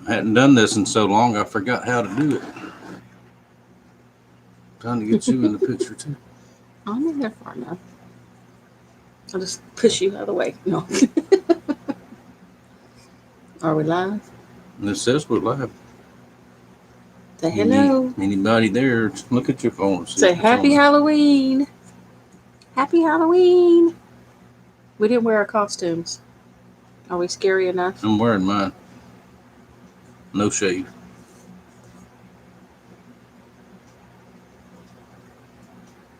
I hadn't done this in so long, I forgot how to do it. Trying to get you in the picture too. I'm not there far enough. I'll just push you out of the way. No. Are we live? And it says we're live. Say hello. Anybody there? Look at your phone. Say happy Halloween. Happy Halloween. We didn't wear our costumes. Are we scary enough? I'm wearing mine. No shave.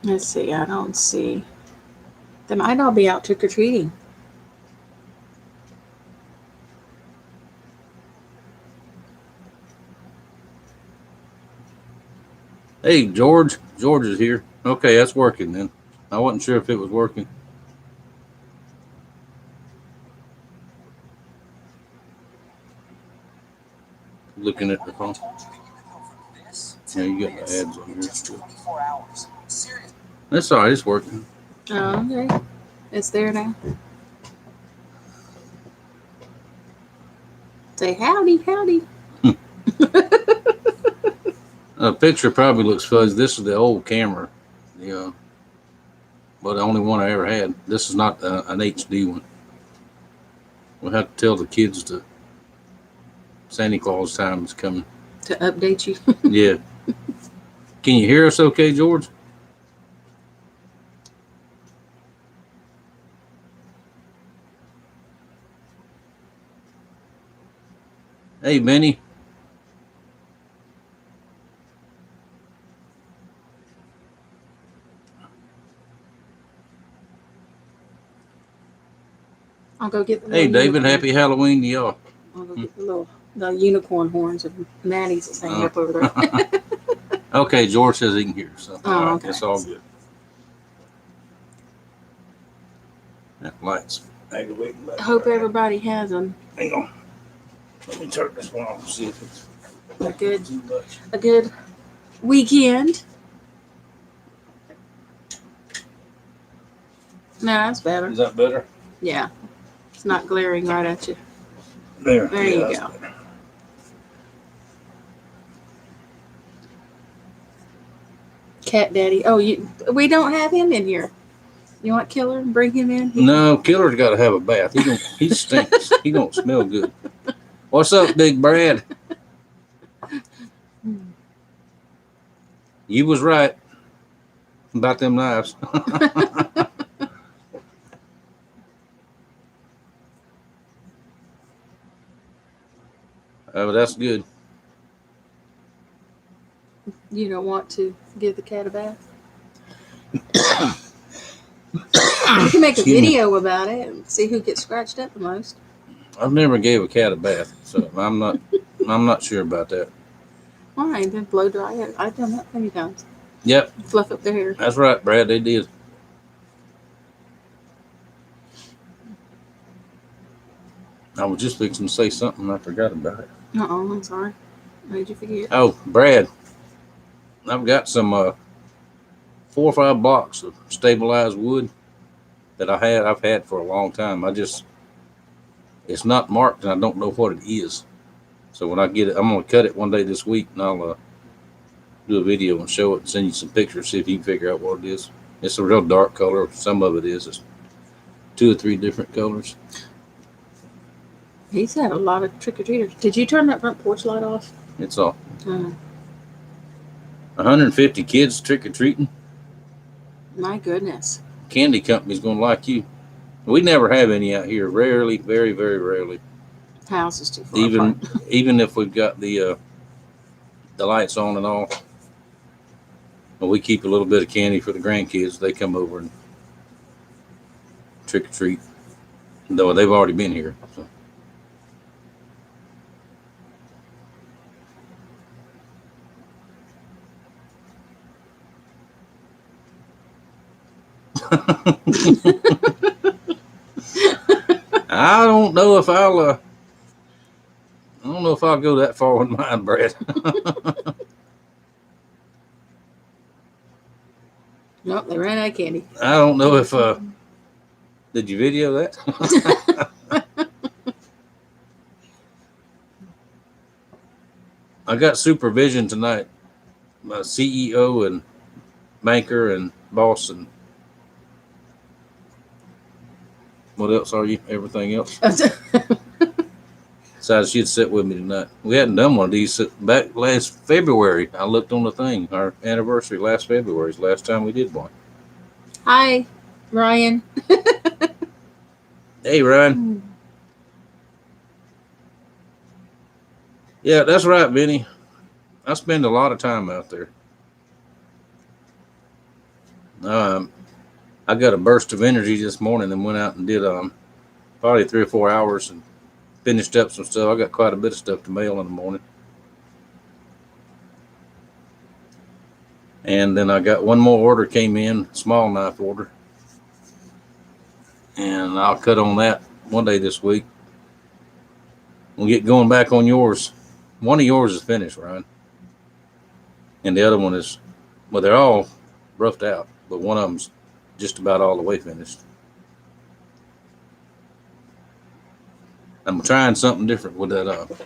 Let's see. I don't see. They might all be out trick or treating. Hey, George. George is here. Okay, that's working then. I wasn't sure if it was working. Looking at the phone. Yeah, you got the ads on here. That's all right. It's working. Oh, okay. It's there now. Say howdy, howdy. The picture probably looks fuzzy. This is the old camera. Yeah. But the only one I ever had. This is not an HD one. We'll have to tell the kids to Santa Claus time is coming. To update you. Yeah. Can you hear us okay, George? Hey, Benny. I'll go get the Hey, David. unicorn. Happy Halloween to y'all. I'll go get the unicorn horns of Maddie's that's hanging up over there. Okay, George says he can hear. So all right, okay. that's all good. That light's aggravating. I hope everybody has Hang on. Let me turn this one off and see if it's too much. a good weekend. No, that's better. Is that better? Yeah. It's not glaring right at you. There There you go. better. Cat Daddy. Oh, we don't have him in here. You want Killer? Bring him in? No, Killer's got to have a bath. He stinks. He don't smell good. What's up, Big Brad? You was right about them knives. Oh, that's good. You don't want to give the cat a bath? You can make a video about it and see who gets scratched up the most. I've never gave a cat a bath, so I'm not sure about that. Why? Then blow dry it. I've done that many times. Yep, Fluff up their hair. that's right, Brad. They did. I was just fixing to say something and I forgot about it. I'm sorry. Made you forget. Oh, Brad, I've got some 4 or 5 blocks of stabilized wood that I've had for a long time. It's not marked and I don't know what it is. So when I get it, I'm gonna cut it one day this week and I'll do a video and show it and send you some pictures, see if you can figure out what it is. It's a real dark color. Some of it is. It's 2 or 3 different colors. He's had a lot of trick-or-treaters. Did you turn that front porch light off? It's all 150 kids trick-or-treating. My goodness. Candy company's gonna like you. We never have any out here. Rarely, very, very rarely. House is too far apart. Even if we've got the lights on and all, but we keep a little bit of candy for the grandkids. They come over and trick or treat. Though they've already been here. So. I don't know if I'll go that far with mine, Brad. Nope, they ran out of candy. I don't know if Did you video that? I got supervision tonight. My CEO and banker and boss and what else are you? Everything else. Decided she'd sit with me tonight. We hadn't done one of these back last February. I looked on the thing. Our anniversary last February is the last time we did one. Hi, Ryan. Hey, Ryan. Yeah, that's right, Benny. I spend a lot of time out there. I got a burst of energy this morning and went out and did probably 3 or 4 hours and finished up some stuff. I got quite a bit of stuff to mail in the morning. And then I got one more order came in, small knife order. And I'll cut on that one day this week. We'll get going back on yours. One of yours is finished, Ryan. And the other one is, well, they're all roughed out, but one of them's just about all the way finished. I'm trying something different with that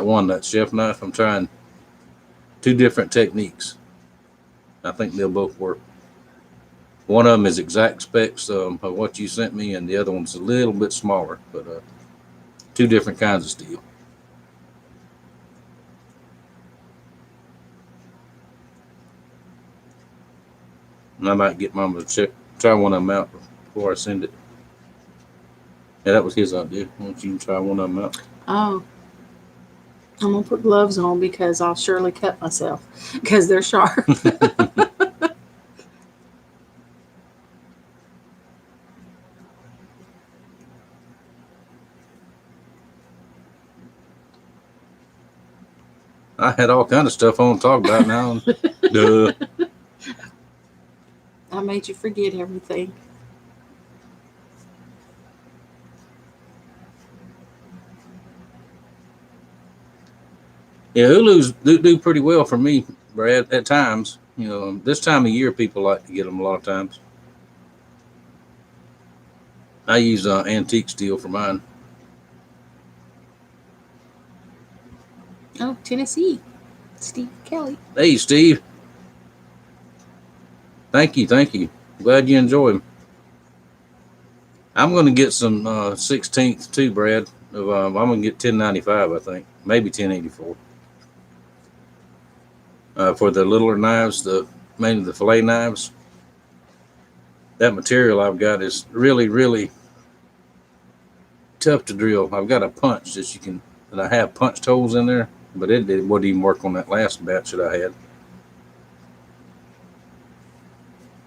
one, that chef knife. I'm trying 2 different techniques. I think they'll both work. One of them is exact specs of what you sent me, and the other one's a little bit smaller, but 2 different kinds of steel. And I might get Mama to try one of them out before I send it. Yeah, that was his idea. Why don't you try one of them out? Oh. I'm going to put gloves on because I'll surely cut myself because they're sharp. I had all kind of stuff on to talk about now. Duh. I made you forget everything. Yeah, Hulu's do pretty well for me, Brad, at times. You know, this time of year, people like to get them a lot of times. I use antique steel for mine. Oh, Tennessee. Steve Kelly. Hey, Steve. Thank you. Glad you enjoy them. I'm going to get some 16th too, Brad. I'm going to get 1095, I think. Maybe 1084. For the littler knives, mainly the fillet knives. That material I've got is really, really tough to drill. I've got a punch that I have punched holes in there, but it wouldn't even work on that last batch that I had.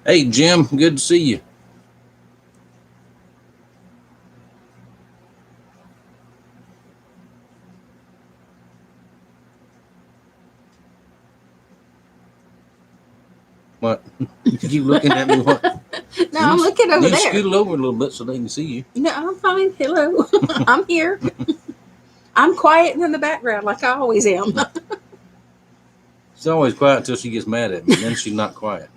Hey, Jim, good to see you. What? You looking at me? What? No, I'm looking over there. You scoot over a little bit so they can see you. No, I'm fine. Hello. I'm here. I'm quiet in the background like I always am. She's always quiet until she gets mad at me. Then she's not quiet.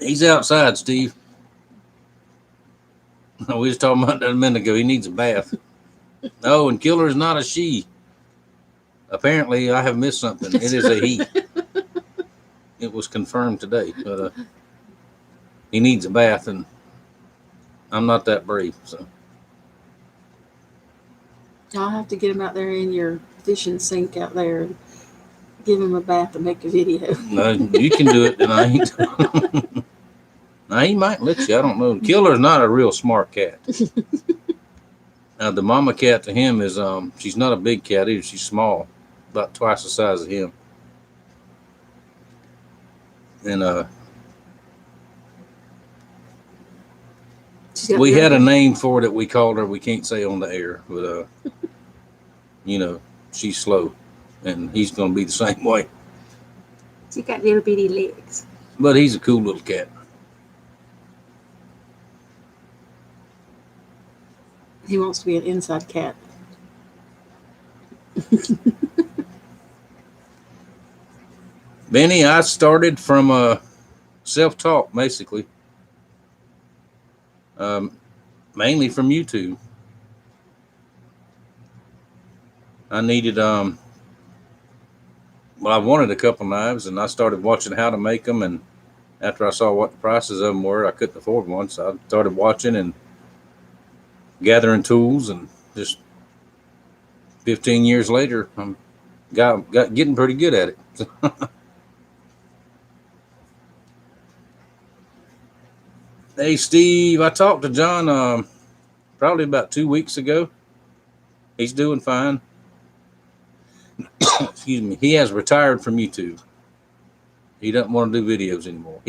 He's outside, Steve. We was talking about that a minute ago. He needs a bath. Oh, and Killer is not a she. Apparently, I have missed something. It is a he. It was confirmed today, but he needs a bath, and I'm not that brave. So I'll have to get him out there in your fishing sink out there and give him a bath and make a video. no, you can do it tonight. Now, he might let you. I don't know. Killer's not a real smart cat. Now, the mama cat to him is she's not a big cat either. She's small, about twice the size of him. And we had a name for it that we called her. We can't say on the air, but you know, she's slow, and he's going to be the same way. She got little bitty legs. But he's a cool little cat. He wants to be an inside cat. Benny, I started from self-taught, basically, mainly from YouTube. I needed well, I wanted a couple knives, and I started watching how to make them. And after I saw what the prices of them were, I couldn't afford one, so I started watching and gathering tools, and just 15 years later, I'm got getting pretty good at it. Hey, Steve, I talked to John probably about 2 weeks ago. He's doing fine. Excuse me. He has retired from YouTube. He doesn't want to do videos anymore.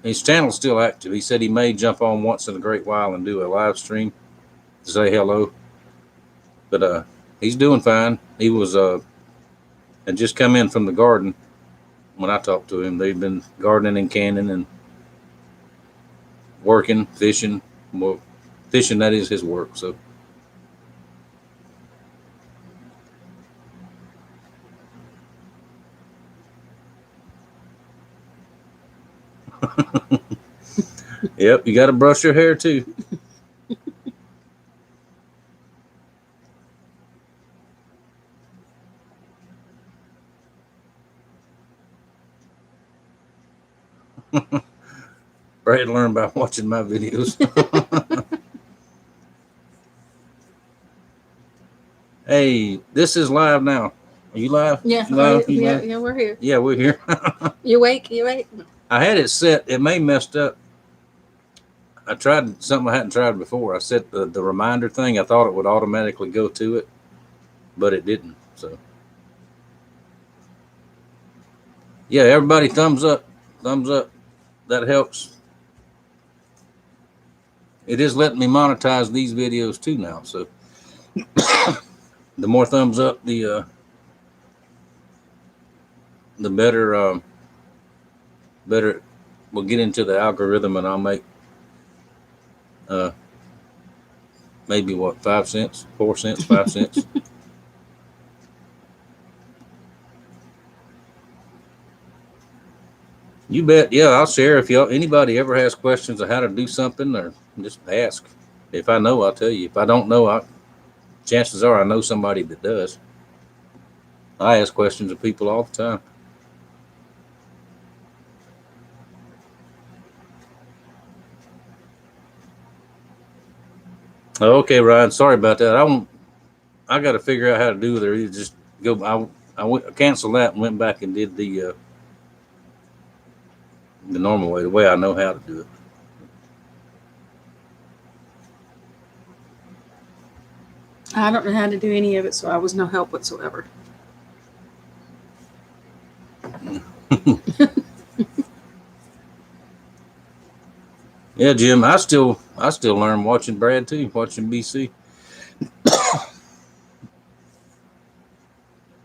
His channel's still active. He said he may jump on once in a great while and do a live stream to say hello. But he's doing fine. He was had just come in from the garden when I talked to him. They've been gardening and canning and working, fishing. Well, fishing, that is his work. So yep, you got to brush your hair too. Brad learned by watching my videos. Hey, this is live now. Are you live? Yeah, You live? You yeah, live? yeah, we're here. Yeah, we're here. You awake? You awake? I had it set. It may messed up. I tried something I hadn't tried before. I set the reminder thing. I thought it would automatically go to it, but it didn't. So yeah, everybody thumbs up. Thumbs up. That helps. It is letting me monetize these videos too now. So the more thumbs up, the better. Better. We'll get into the algorithm, and I'll make maybe what, 5 cents, 4 cents, 5 cents. You bet. Yeah, I'll share if anybody ever has questions on how to do something, or just ask. If I know, I'll tell you. If I don't know, chances are I know somebody that does. I ask questions of people all the time. Okay, Ryan. Sorry about that. I got to figure out how to do it. Or you just go. I canceled that and went back and did the normal way, the way I know how to do it. I don't know how to do any of it, so I was no help whatsoever. Yeah, Jim. I still learn watching Brad too, watching BC.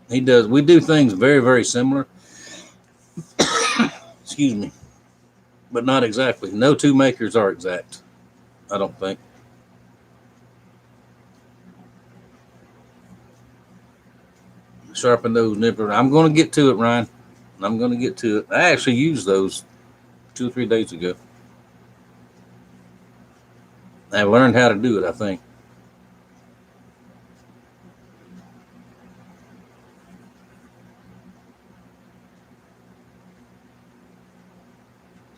He does. We do things very, very similar. Excuse me, but not exactly. No two makers are exact. I don't think. Sharpen those nippers. I'm going to get to it, Ryan. I'm going to get to it. I actually used those 2 or 3 days ago. I learned how to do it, I think.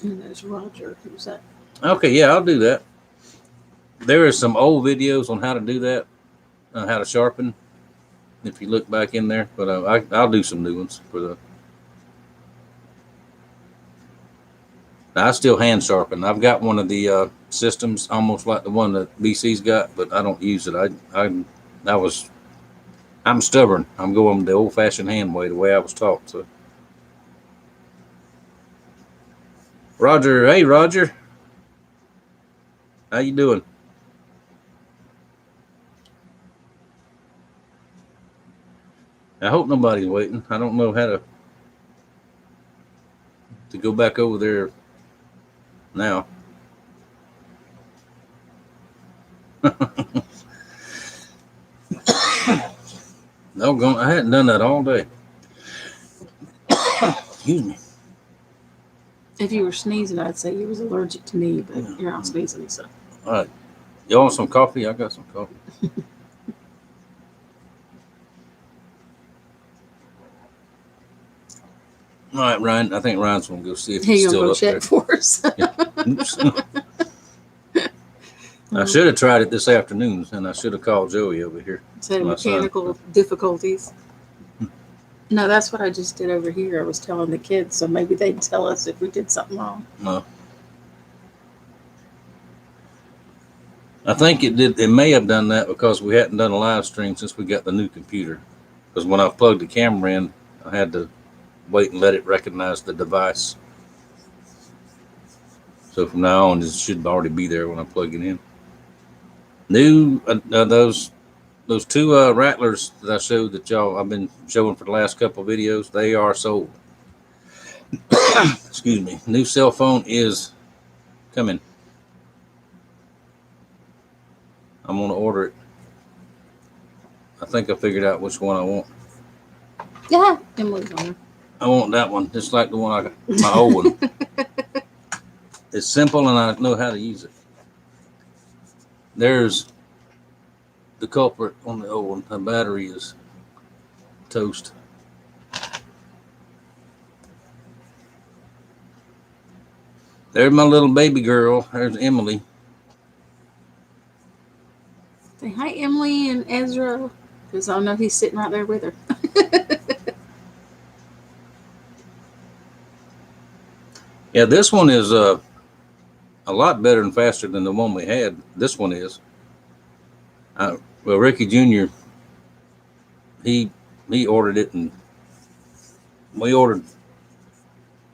And there's Roger. Who's that? Okay, yeah, I'll do that. There are some old videos on how to do that, how to sharpen, if you look back in there. But I'll do some new ones for the. I still hand sharpen. I've got one of the systems, almost like the one that BC's got, but I don't use it. I'm stubborn. I'm going the old-fashioned hand way, the way I was taught. So, Roger, hey Roger, how you doing? I hope nobody's waiting. I don't know how to go back over there now. No, I hadn't done that all day. Excuse me. If you were sneezing, I'd say you was allergic to me, but Yeah. you're not sneezing, so. All right. You want some coffee? I got some coffee. All right, Ryan. I think Ryan's gonna go see if Hey, he's you gonna still go up check there. for us? Oops. I should have tried it this afternoon, and I should have called Joey over here. Said My son. mechanical difficulties. No, that's what I just did over here. I was telling the kids, so maybe they'd tell us if we did something wrong. No. I think it did. It may have done that because we hadn't done a live stream since we got the new computer. Because when I plugged the camera in, I had to wait and let it recognize the device. So from now on, it should already be there when I plug it in. New those two rattlers that I showed that I've been showing for the last couple of videos. They are sold. Excuse me. New cell phone is coming. I'm gonna order it. I think I figured out which one I want. Yeah, Emily's on there. I want that one, just like the one I got, my old one. It's simple and I know how to use it. There's the culprit on the old one. The battery is toast. There's my little baby girl. There's Emily. Say hi, Emily and Ezra, because I know he's sitting right there with her. Yeah, this one is a lot better and faster than the one we had. This one is. Well, Ricky Jr. He ordered it, and we ordered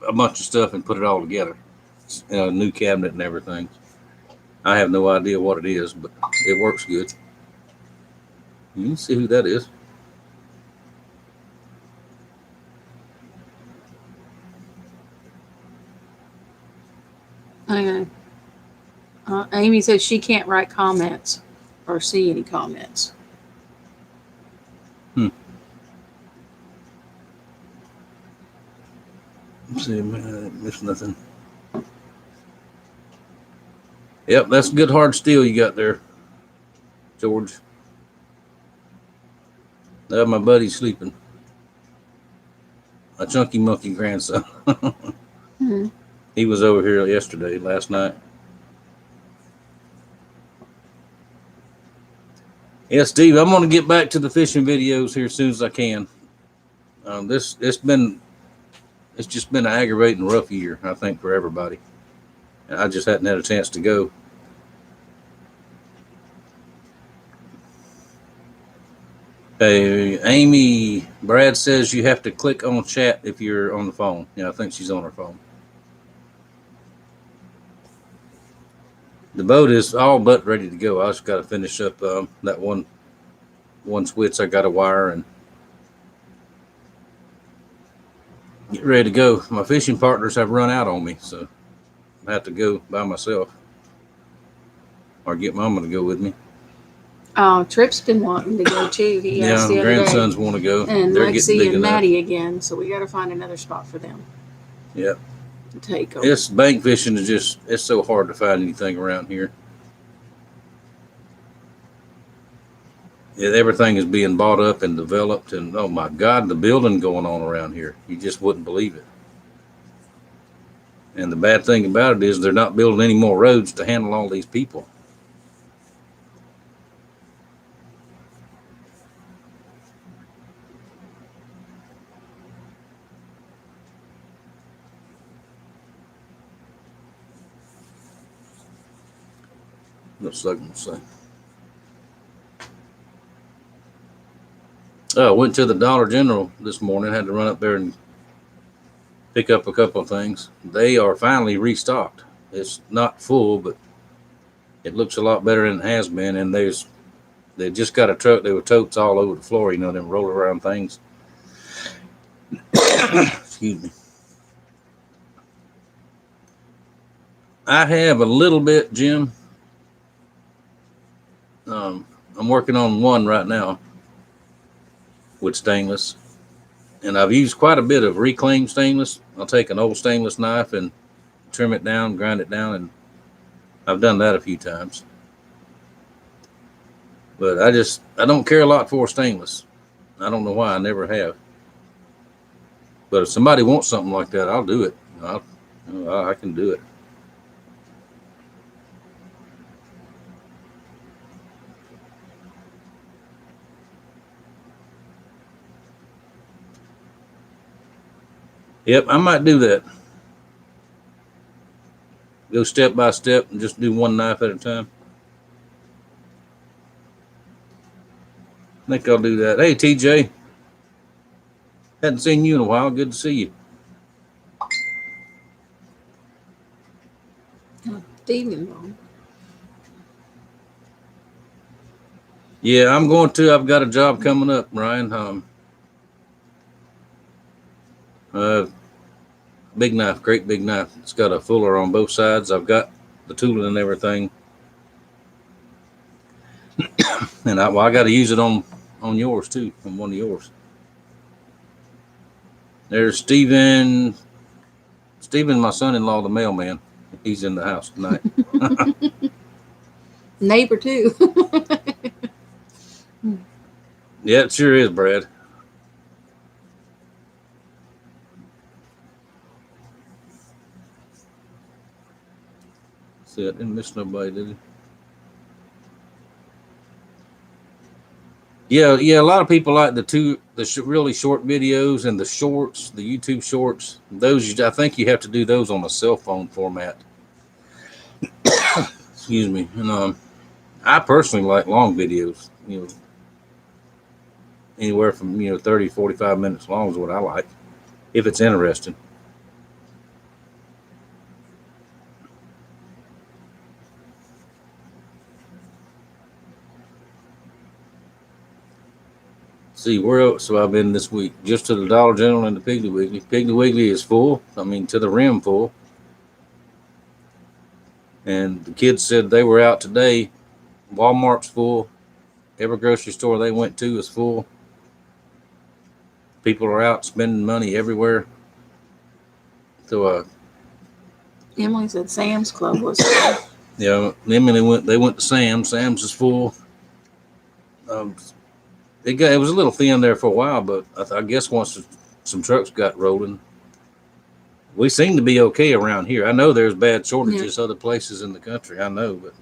a bunch of stuff and put it all together. A new cabinet and everything. I have no idea what it is, but it works good. You can see who that is. Okay. Amy says she can't write comments or see any comments. Let's see, I missed nothing. Yep, that's good hard steel you got there, George. Now my buddy's sleeping. My chunky monkey grandson. He was over here last night. Yeah, Steve, I'm going to get back to the fishing videos here as soon as I can. It's just been an aggravating rough year, I think, for everybody. And I just hadn't had a chance to go. Hey, Amy, Brad says you have to click on chat if you're on the phone. Yeah, I think she's on her phone. The boat is all but ready to go. I just got to finish up that one switch I got to wire and get ready to go. My fishing partners have run out on me, so I have to go by myself or get Mama to go with me. Trip's been wanting to go too. He asked the other grandsons day. want to go. And they're Lexi getting big and enough. Maddie again, so we got to find another spot for them. Yep. To take them. It's bank fishing is it's so hard to find anything around here. Yeah, everything is being bought up and developed, and oh my God, the building going on around here. You just wouldn't believe it. And the bad thing about it is they're not building any more roads to handle all these people. Looks like I'm saying. I went to the Dollar General this morning. Had to run up there and pick up a couple of things. They are finally restocked. It's not full, but it looks a lot better than it has been. And they just got a truck. There were totes all over the floor, them roll around things. Excuse me. I have a little bit, Jim. I'm working on one right now with stainless, and I've used quite a bit of reclaimed stainless. I'll take an old stainless knife and trim it down, grind it down, and I've done that a few times. But I don't care a lot for stainless. I don't know why. I never have. But if somebody wants something like that, I'll do it. I can do it. Yep, I might do that. Go step by step and just do one knife at a time. I think I'll do that. Hey, TJ. Hadn't seen you in a while. Good to see you. Steven. Yeah, I'm going to. I've got a job coming up, Ryan. Big knife, great big knife. It's got a fuller on both sides. I've got the tooling and everything. And I got to use it on yours too, on one of yours. There's Steven, my son-in-law, the mailman. He's in the house tonight. Neighbor too. Yeah, it sure is, Brad. See, I didn't miss nobody, did he? Yeah. A lot of people like the really short videos and the shorts, the YouTube shorts. Those, I think you have to do those on a cell phone format. Excuse me. And I personally like long videos. Anywhere from 30, 45 minutes long is what I like, if it's interesting. See, where else have I been this week? Just to the Dollar General and the Piggly Wiggly. Piggly Wiggly is full. I mean, to the rim full. And the kids said they were out today. Walmart's full. Every grocery store they went to is full. People are out spending money everywhere. So, Emily said Sam's Club was full. Yeah, they went to Sam's. Sam's is full. It was a little thin there for a while, but I guess once some trucks got rolling, we seem to be okay around here. I know there's bad shortages other places in the country. I know, but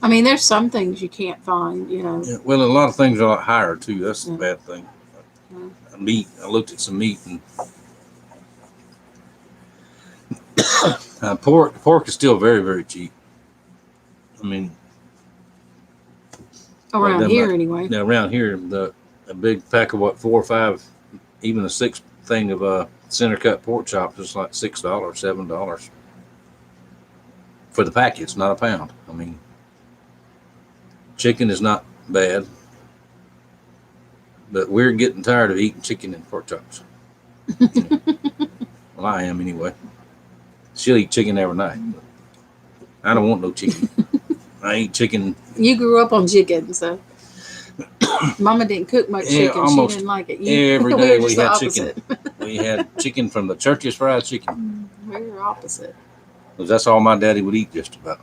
I mean, there's some things you can't find, Yeah, well, a lot of things are a lot higher too. That's the bad thing. Meat. I looked at some meat and pork is still very, very cheap. I mean, around here anyway. Now around here, a big pack of 4 or 5, even a 6 thing of center cut pork chops is like $6, $7 for the package, not a pound. I mean, chicken is not bad, but we're getting tired of eating chicken and pork chops. Well, I am anyway. She'll eat chicken every night. I don't want no chicken. I eat chicken. You grew up on chicken, so Mama didn't cook much chicken. She didn't like it. Every day we had chicken. We had chicken from the Church's Fried Chicken. We're opposite. Because that's all my daddy would eat just about.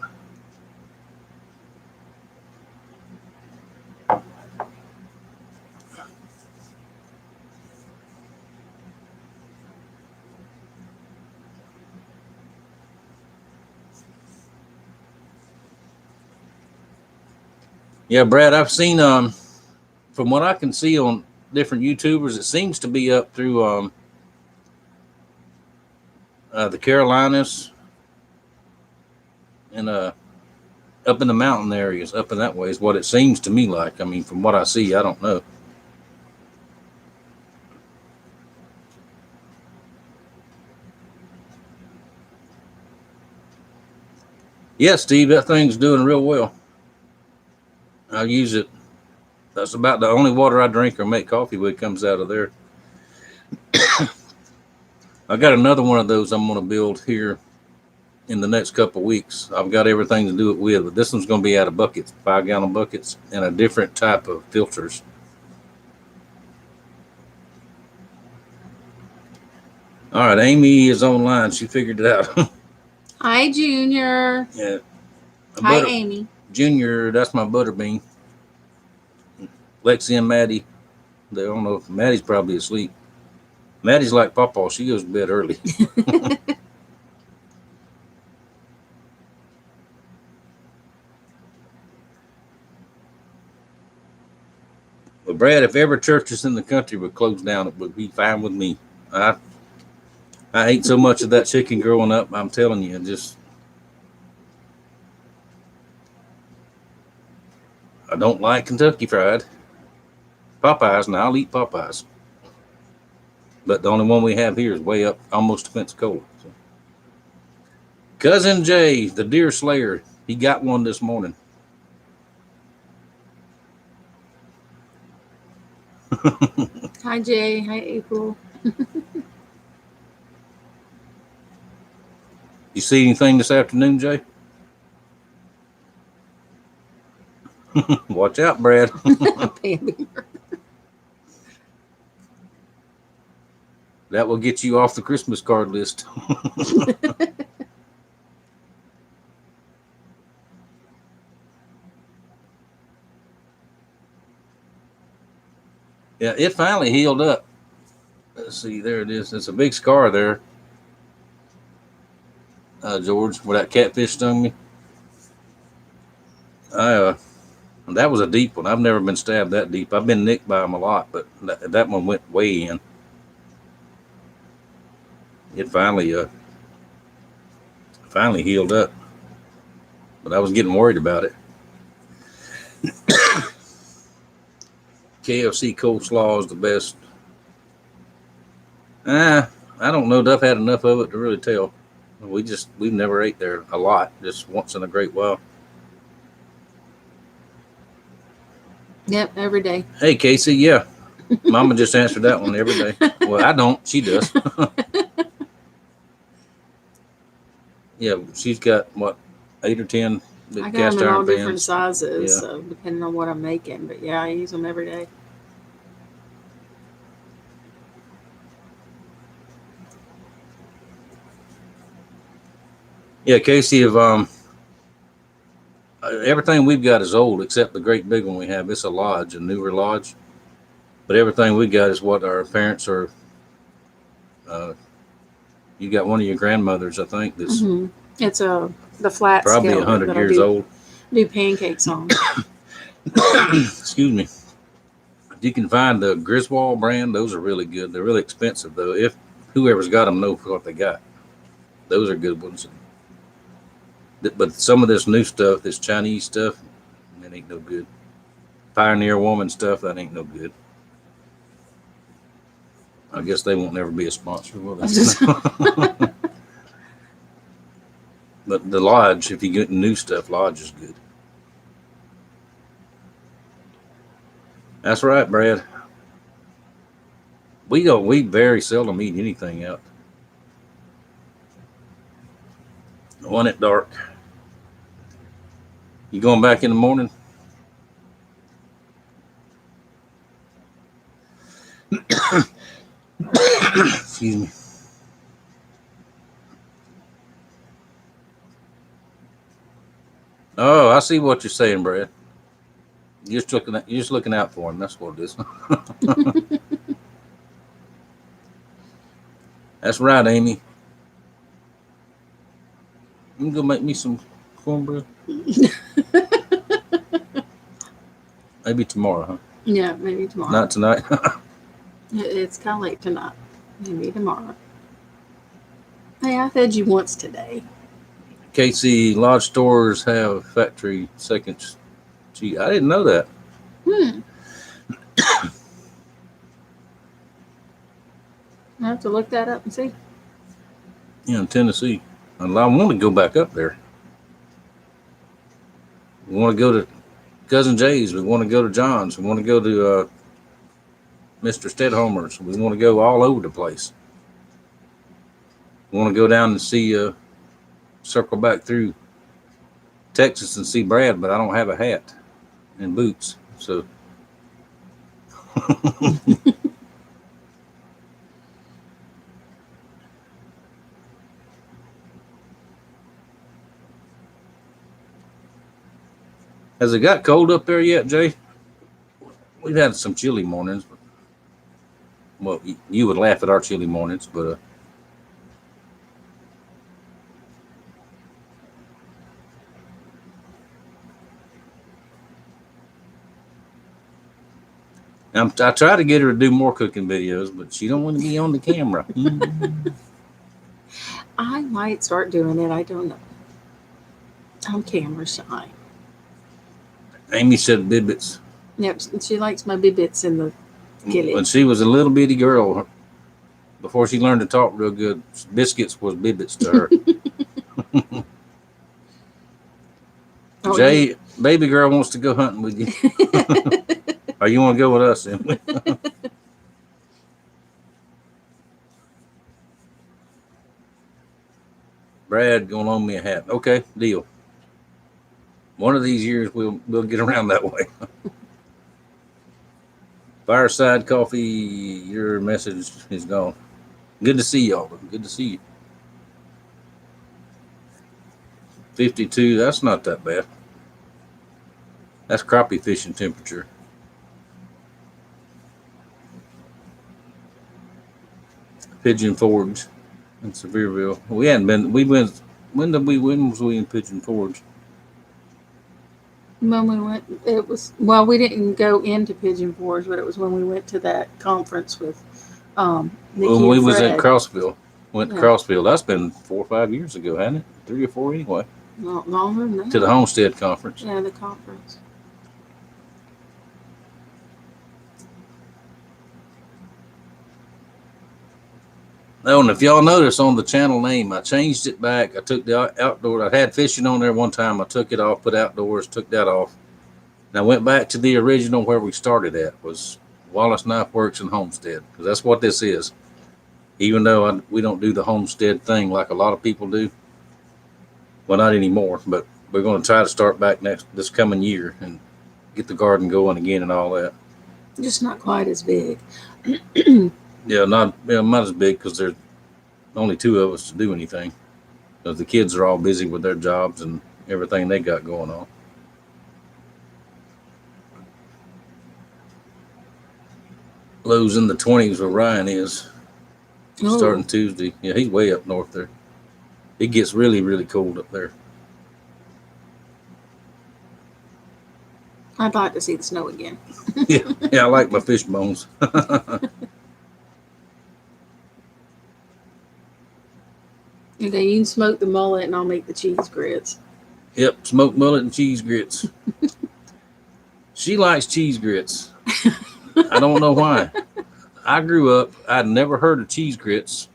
Yeah, Brad, I've seen from what I can see on different YouTubers, it seems to be up through the Carolinas and up in the mountain areas, up in that way is what it seems to me like. I mean, from what I see, I don't know. Yeah, Steve, that thing's doing real well. I use it. That's about the only water I drink or make coffee with comes out of there. I got another one of those I'm going to build here in the next couple of weeks. I've got everything to do it with, but this one's going to be out of buckets, 5-gallon buckets, and a different type of filters. All right, Amy is online. She figured it out. Hi, Junior. Yeah. Hi, Amy. Junior, that's my butterbean. Lexi and Maddie. They don't know if Maddie's probably asleep. Maddie's like Pawpaw. She goes to bed early. But Brad, if every churches in the country would close down, it would be fine with me. I ate so much of that chicken growing up. I'm telling you, I don't like Kentucky Fried Popeyes. Now I'll eat Popeyes, but the only one we have here is way up almost to Pensacola. So. Cousin Jay, the deer slayer, he got one this morning. Hi, Jay. Hi, April. You see anything this afternoon, Jay? Watch out, Brad. That will get you off the Christmas card list. Yeah, it finally healed up. Let's see, there it is. It's a big scar there, George, where that catfish stung me. That was a deep one. I've never been stabbed that deep. I've been nicked by them a lot, but that one went way in. It finally healed up, but I was getting worried about it. KFC coleslaw is the best. I don't know. I've had enough of it to really tell. We've never ate there a lot, just once in a great while. Yep, every day. Hey, Casey, yeah. Mama just answered that one every day. Well, I don't. She does. Yeah, she's got, what, 8 or 10 I got cast them in all iron different pans. sizes, Yeah. so depending on what I'm making. But yeah, I use them every day. Yeah, Casey, if everything we've got is old except the great big one we have. It's a lodge, a newer lodge. But everything we got is what our parents are. You got one of your grandmothers, I think, that's It's the flat probably skillet 100 that years old. Do pancakes on. Excuse me. You can find the Griswold brand. Those are really good. They're really expensive, though. If whoever's got them knows what they got. Those are good ones. But some of this new stuff, this Chinese stuff, that ain't no good. Pioneer Woman stuff, that ain't no good. I guess they won't never be a sponsor, will they? But the Lodge, if you get new stuff, Lodge is good. That's right, Brad. We very seldom eat anything out. One at dark. You going back in the morning? Excuse me. Oh, I see what you're saying, Brad. You're just looking out for him. That's what it is. That's right, Amy. You can go make me some cornbread. Maybe tomorrow, huh? Yeah, maybe tomorrow. Not tonight. It's kind of late tonight. Maybe tomorrow. Hey, I fed you once today. KC Lodge stores have factory seconds. Gee, I didn't know that. I have to look that up and see. Yeah, in Tennessee. And I want to go back up there. We want to go to Cousin Jay's. We want to go to John's. We want to go to Mr. Stedhomer's. We want to go all over the place. We want to go down and see, circle back through Texas and see Brad, but I don't have a hat and boots. So. Has it got cold up there yet, Jay? We've had some chilly mornings. Well, you would laugh at our chilly mornings, but I try to get her to do more cooking videos, but she don't want to be on the camera. I might start doing it. I don't know. I'm camera shy. Amy said bibbits. Yep, she likes my bits in the gilly. When she was a little bitty girl, before she learned to talk real good, biscuits was bibbits to her. Oh, Jay, baby girl wants to go hunting with you. Or you want to go with us, Emily? Brad gonna loan me a hat. Okay, deal. One of these years we'll get around that way. Fireside Coffee, your message is gone. Good to see y'all. Good to see you. 52, that's not that bad. That's crappie fishing temperature. Pigeon Forge in Sevierville. We hadn't been. We went. When was we in Pigeon Forge? When we went, it was, well, we didn't go into Pigeon Forge, but it was when we went to that conference with Nikki When we and was Fred. at Crossville. Went to Yeah. Crossville. That's been 4 or 5 years ago, hasn't it? 3 or 4 anyway. Not longer than that. To the Homestead Conference. Yeah, the conference. Oh, and if y'all notice on the channel name, I changed it back. I took the outdoor. I had fishing on there one time. I took it off, put outdoors, took that off. And I went back to the original where we started at, was Wallace Knife Works and Homestead, because that's what this is. Even though we don't do the homestead thing like a lot of people do. Well, not anymore, but we're going to try to start back this coming year and get the garden going again and all that. Just not quite as big. Yeah, not as big because there's only 2 of us to do anything. Because the kids are all busy with their jobs and everything they got going on. Lows in the 20s where Ryan is. Oh. Starting Tuesday. Yeah, he's way up north there. It gets really, really cold up there. I'd like to see the snow again. Yeah, I like my fish bones. Okay, you can smoke the mullet and I'll make the cheese grits. Yep, smoked mullet and cheese grits. She likes cheese grits. I don't know why. I grew up, I'd never heard of cheese grits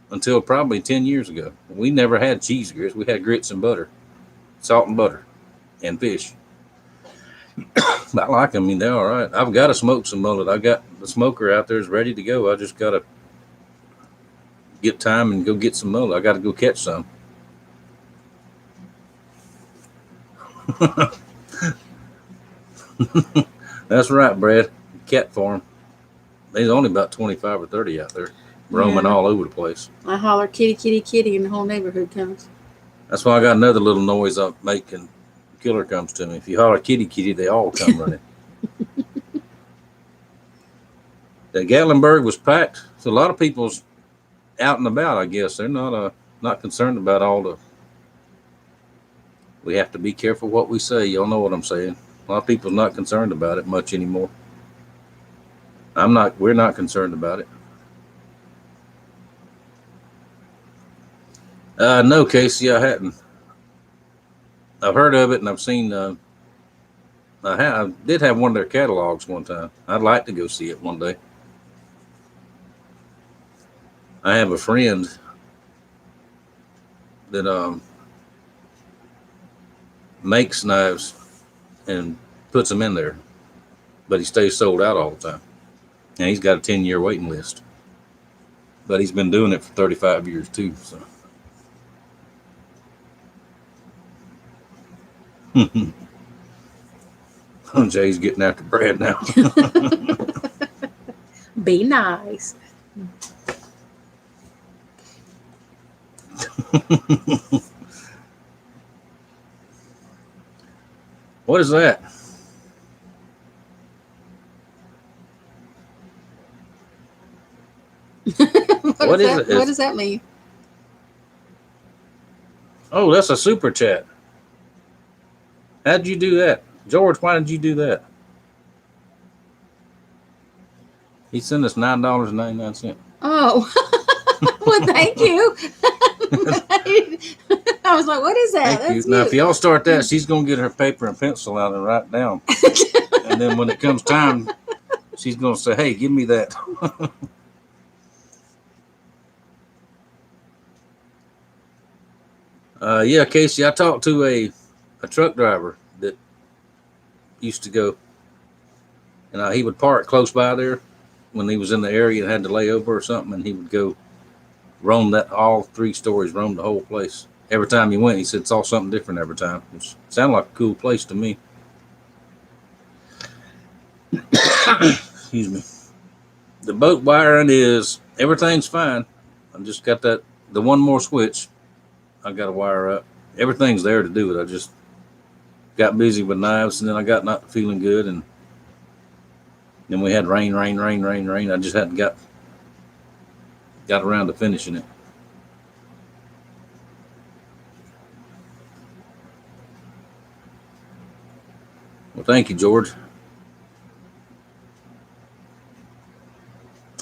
until probably 10 years ago. We never had cheese grits. We had grits and butter, salt and butter, and fish. I like them. I mean, they're all right. I've got to smoke some mullet. I got the smoker out there is ready to go. I just got to get time and go get some mullet. I got to go catch some. That's right, Brad. Cat farm. There's only about 25 or 30 out there roaming all over the place. I holler kitty, kitty, kitty, and the whole neighborhood comes. That's why I got another little noise I make and killer comes to me. If you holler kitty, kitty, they all come running. The Gatlinburg was packed. So a lot of people's out and about, I guess. They're not concerned about all the... We have to be careful what we say. Y'all know what I'm saying. A lot of people's not concerned about it much anymore. We're not concerned about it. No, Casey, I hadn't. I've heard of it and I've seen, I did have one of their catalogs one time. I'd like to go see it one day. I have a friend that makes knives and puts them in there, but he stays sold out all the time. And he's got a 10-year waiting list. But he's been doing it for 35 years too. So. Jay's getting after Brad now. Be nice. What is that? What is it? What does that mean? Oh, that's a super chat. How'd you do that? George, why did you do that? He sent us $9.99. Oh, well, thank you. I was like, what is that? Thank you. That's Now, if cute. y'all start that, she's going to get her paper and pencil out and write down. And then when it comes time, she's going to say, hey, give me that. Yeah, Casey, I talked to a truck driver that used to go, and he would park close by there when he was in the area and had to lay over or something, and he would go roam that all 3 stories, roam the whole place. Every time he went, he said saw something different every time. It sounded like a cool place to me. Excuse me. The boat wiring is everything's fine. I just got the one more switch I got to wire up. Everything's there to do it. I just got busy with knives, and then I got not feeling good, and then we had rain. I just hadn't got around to finishing it. Well, thank you, George.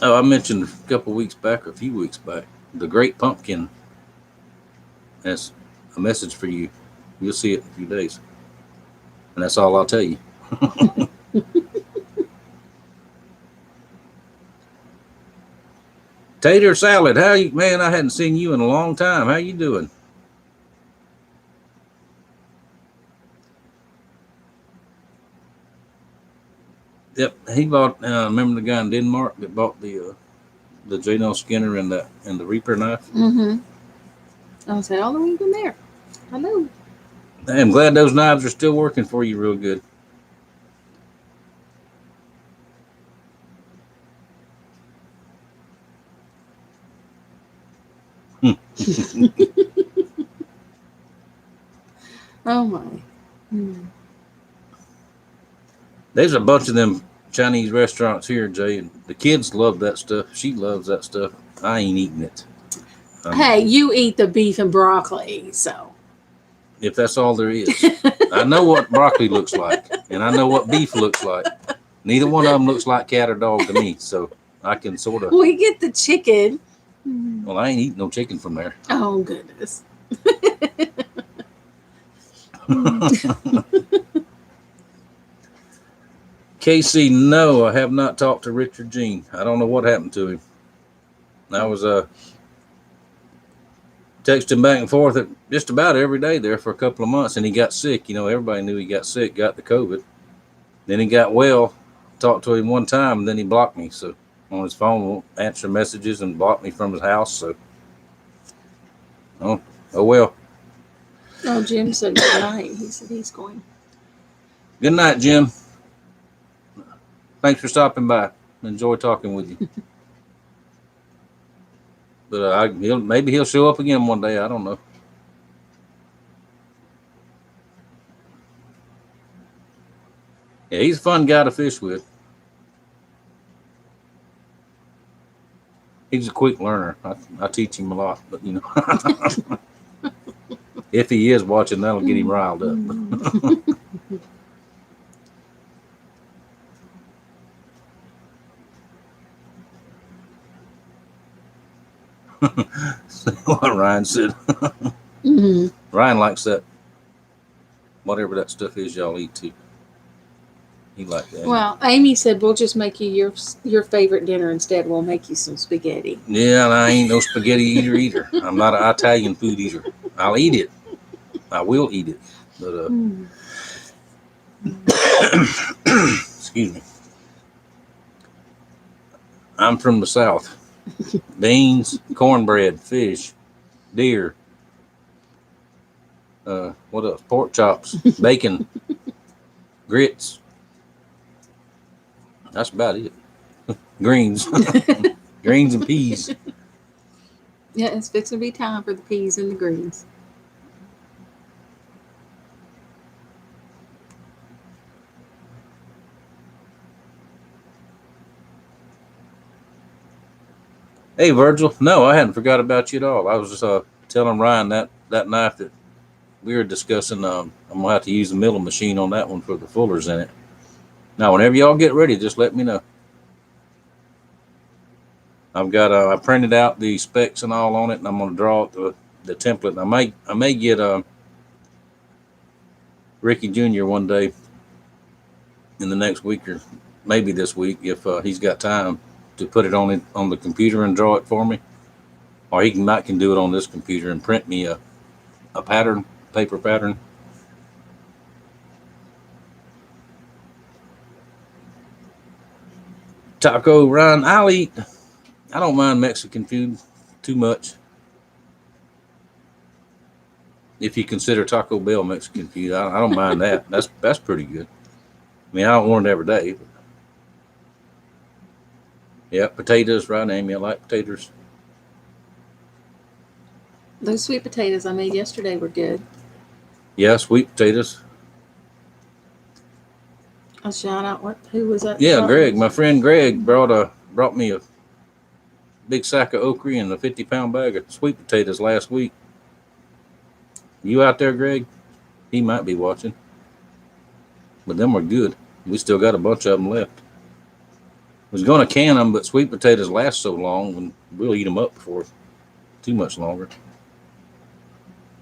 Oh, I mentioned a couple weeks back, or a few weeks back, the Great Pumpkin. That's a message for you. You'll see it in a few days. And that's all I'll tell you. Tater salad, how you, man? I hadn't seen you in a long time. How you doing? Yep, he bought. Remember the guy in Denmark that bought the J.N. Skinner and the Reaper knife? Mm-hmm. I said, how long have you been there? I know. I'm glad those knives are still working for you real good. Oh my. There's a bunch of them Chinese restaurants here, Jay, and the kids love that stuff. She loves that stuff. I ain't eating it. Hey, you eat the beef and broccoli, so. If that's all there is. I know what broccoli looks like, and I know what beef looks like. Neither one of them looks like cat or dog to me, so I can sort of. We get the chicken. Well, I ain't eating no chicken from there. Oh, goodness. Casey, no, I have not talked to Richard Jean. I don't know what happened to him. I was texting back and forth just about every day there for a couple of months, and he got sick. You know, everybody knew he got sick, got the COVID. Then he got well. Talked to him one time, and then he blocked me. So on his phone, won't answer messages and blocked me from his house. So, oh well. Oh, Jim said good night. He said he's going. Good night, Jim. Thanks for stopping by. Enjoy talking with you. But maybe he'll show up again one day. I don't know. Yeah, he's a fun guy to fish with. He's a quick learner. I teach him a lot, but you know, if he is watching, that'll get him riled up. What Ryan said. Mm-hmm. Ryan likes that. Whatever that stuff is, y'all eat too. He liked that. Well, Amy said we'll just make you your favorite dinner instead. We'll make you some spaghetti. Yeah, and I ain't no spaghetti eater either. I'm not an Italian food eater. I'll eat it. I will eat it. But excuse me. I'm from the South. Beans, cornbread, fish, deer. What else? Pork chops, bacon, grits. That's about it. Greens. Greens and peas. Yeah, it's fixing to be time for the peas and the greens. Hey, Virgil. No, I hadn't forgot about you at all. I was just telling Ryan that knife that we were discussing. I'm gonna have to use the milling machine on that one for the fullers in it. Now, whenever y'all get ready, just let me know. I've got I printed out the specs and all on it, and I'm gonna draw the template. I may get Ricky Jr. one day in the next week or maybe this week if he's got time to put it on the computer and draw it for me, or he can do it on this computer and print me a pattern, paper pattern. Taco Ryan, I'll eat. I don't mind Mexican food too much. If you consider Taco Bell Mexican food, I don't mind that. That's pretty good. I mean, I don't want it every day. But yeah, potatoes, right, Amy? I like potatoes. Those sweet potatoes I made yesterday were good. Yeah, sweet potatoes. I'll shout out who was that? Yeah, Greg, my friend Greg brought me a big sack of okra and a 50-pound bag of sweet potatoes last week. You out there, Greg? He might be watching. But them were good. We still got a bunch of them left. Was going to can them, but sweet potatoes last so long, and we'll eat them up before too much longer.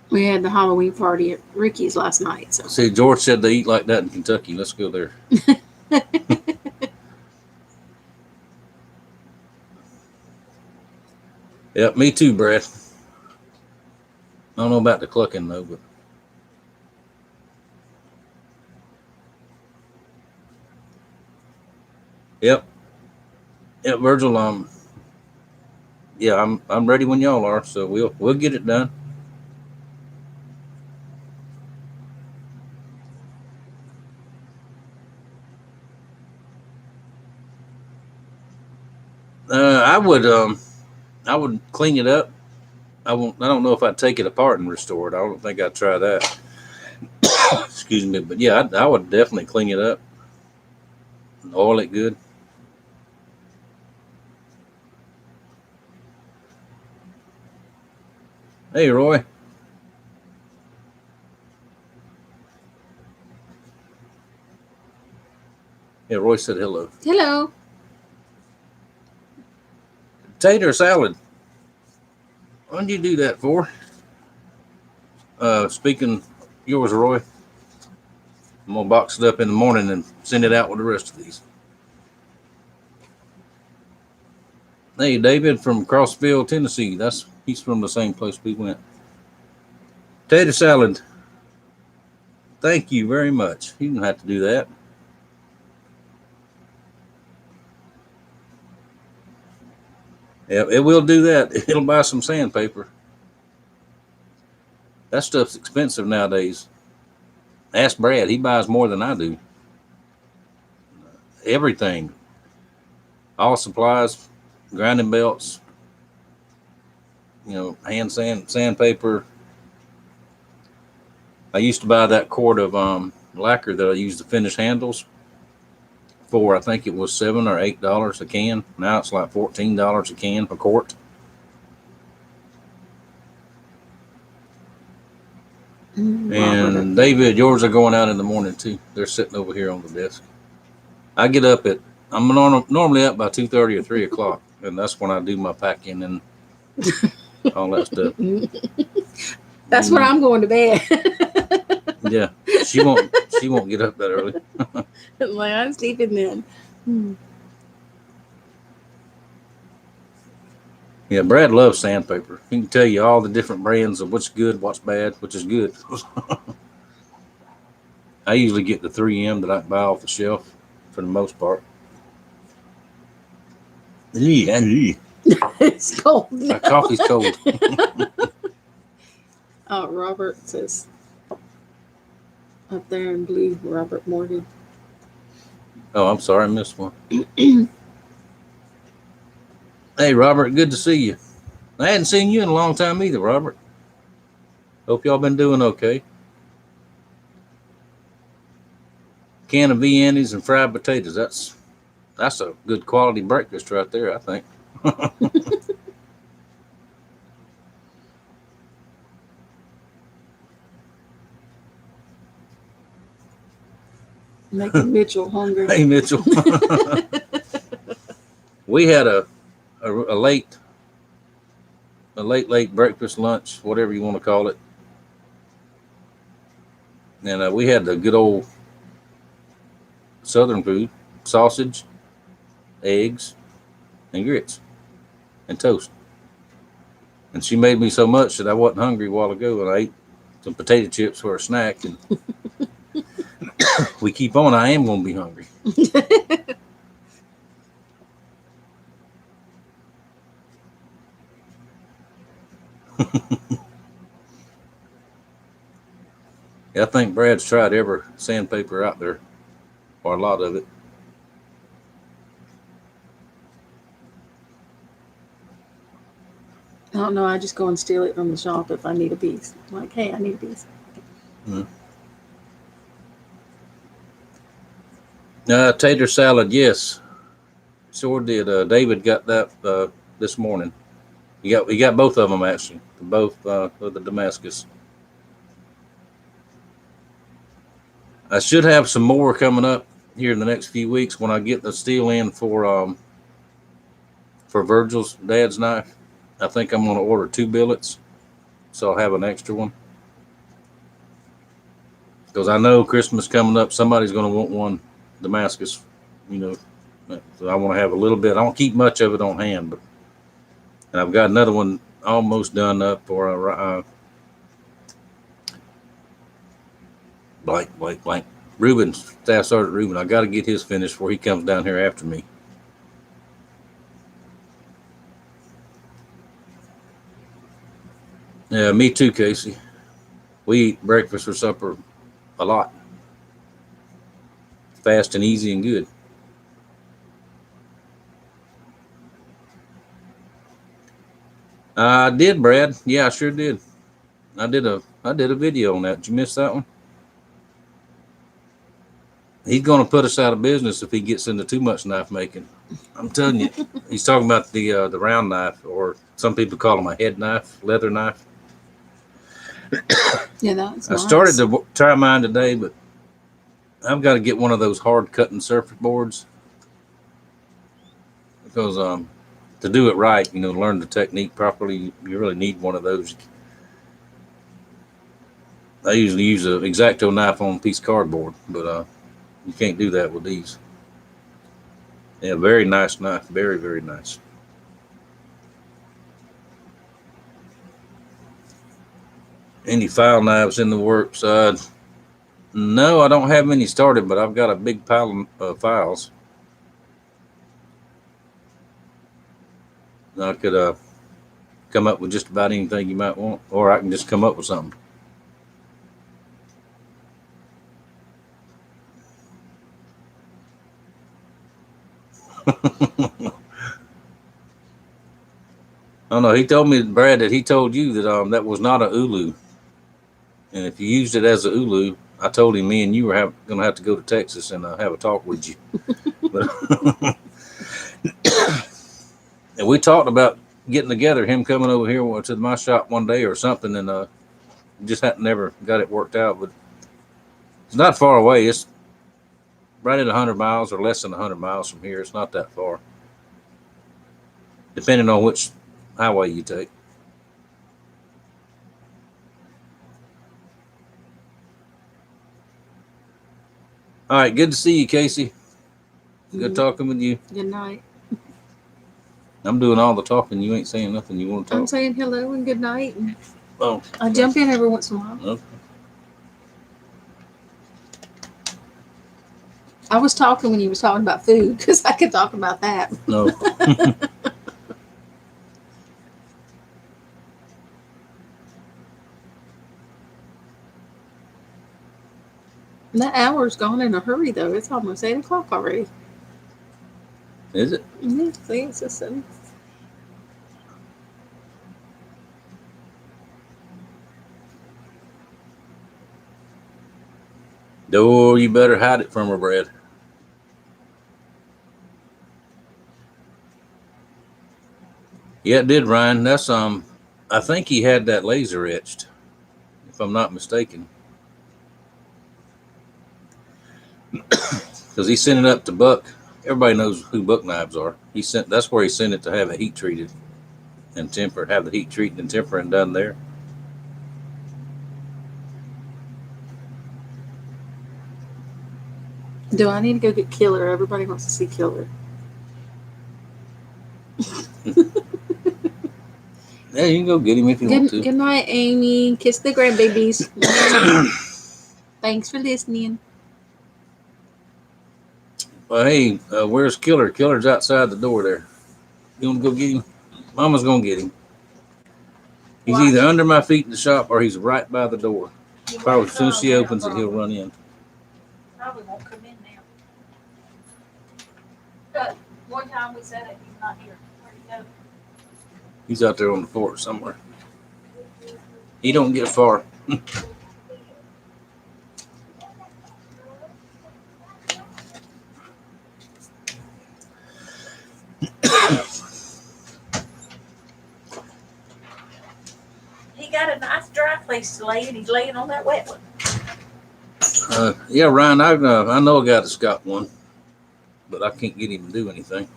We had the Halloween party at Ricky's last night. So See, George said they eat like that in Kentucky. Let's go there. Yep, me too, Brad. I don't know about the clucking though, but yep, Virgil. Yeah, I'm ready when y'all are, so we'll get it done. I would clean it up. I don't know if I'd take it apart and restore it. I don't think I'd try that. Excuse me, but yeah, I would definitely clean it up, oil it good. Hey, Roy. Yeah, Roy said hello. hello. Tater salad. What did you do that for? Speaking yours, Roy. I'm gonna box it up in the morning and send it out with the rest of these. Hey, David from Crossville, Tennessee. He's from the same place we went. Tater salad. Thank you very much. You don't have to do that. Yeah, it will do that. It'll buy some sandpaper. That stuff's expensive nowadays. Ask Brad. He buys more than I do. Everything. All supplies, grinding belts, sandpaper. I used to buy that quart of lacquer that I used to finish handles for, I think it was $7 or $8 a can. Now it's like $14 a can, a quart. And David, yours are going out in the morning too. They're sitting over here on the desk. I'm normally up by 2:30 or 3 o'clock, and that's when I do my packing and all that stuff. That's when I'm going to bed. Yeah, she won't get up that early. Like I'm sleeping then. Yeah, Brad loves sandpaper. He can tell you all the different brands of what's good, what's bad, which is good. I usually get the 3M that I can buy off the shelf for the most part. Yeah. It's cold. My coffee's cold. Oh, Robert says up there in blue, Robert Morgan. Oh, I'm sorry, I missed one. Hey, Robert, good to see you. I hadn't seen you in a long time either, Robert. Hope y'all been doing okay. Can of Viennas and fried potatoes. That's a good quality breakfast right there, I think. Making Mitchell hungry. Hey, Mitchell. We had a late breakfast, lunch, whatever you want to call it, and we had the good old Southern food: sausage, eggs, and grits, and toast. And she made me so much that I wasn't hungry a while ago, and I ate some potato chips for a snack. And we keep on, I am going to be hungry. I think Brad's tried every sandpaper out there, or a lot of it. I don't know. I just go and steal it from the shop if I need a piece. I'm like, hey, I need a piece. Tater salad, yes, sure did. David got that this morning. He got both of them actually, both of the Damascus. I should have some more coming up here in the next few weeks when I get the steel in for Virgil's dad's knife. I think I'm going to order 2 billets, so I'll have an extra one. Because I know Christmas coming up, somebody's going to want one Damascus, So I want to have a little bit. I don't keep much of it on hand, and I've got another one almost done up for blank. Ruben, Staff Sergeant Ruben. I got to get his finished before he comes down here after me. Yeah, me too, Casey. We eat breakfast or supper a lot. Fast and easy and good. I did, Brad. Yeah, I sure did. I did a video on that. Did you miss that one? He's going to put us out of business if he gets into too much knife making. I'm telling you. He's talking about the round knife, or some people call them a head knife, leather knife. Yeah, that's I nice. started to try mine today, but I've got to get one of those hard cutting surface boards because to do it right, learn the technique properly, you really need one of those. I usually use an X-Acto knife on a piece of cardboard, but you can't do that with these. Yeah, very nice knife. Very, very nice. Any file knives in the works? No, I don't have any started, but I've got a big pile of files. I could come up with just about anything you might want, or I can just come up with something. Oh no, he told me, Brad, that he told you that that was not a ulu, and if you used it as a ulu, I told him me and you were going to have to go to Texas and have a talk with you. And we talked about getting together, him coming over here to my shop one day or something, and just never got it worked out. But it's not far away. It's right at 100 miles or less than 100 miles from here. It's not that far, depending on which highway you take. All right, good to see you, Casey. Good talking with you. Good night. I'm doing all the talking. You ain't saying nothing. You want to talk? I'm saying hello and good night. Oh, I jump in every once in a while. Okay. I was talking when you was talking about food because I could talk about that. No. That hour's gone in a hurry, though. It's almost 8 o'clock already. Is it? Yeah, see, it's just 7. Oh, you better hide it from her, Brad. Yeah, it did, Ryan. That's I think he had that laser etched, if I'm not mistaken. because he sent it up to Buck. Everybody knows who Buck knives are. That's where he sent it to have it heat treated and tempered, have the heat treated and tempered and done there. Do I need to go get Killer? Everybody wants to see Killer. Yeah, you can go get him if you want to. Good night, Amy. Kiss the grandbabies. Thanks for listening. Well, hey, where's Killer? Killer's outside the door there. You want to go get him? Mama's going to get him. He's either under my feet in the shop or he's right by the door. Probably as soon as she opens it, he'll run in. Probably won't come in now. But one time we said it, he's not here. Where'd he go? He's out there on the porch somewhere. He don't get far. He got a nice dry place to lay and he's laying on that wet one. Yeah, Ryan, I know a guy that's got one, but I can't get him to do anything.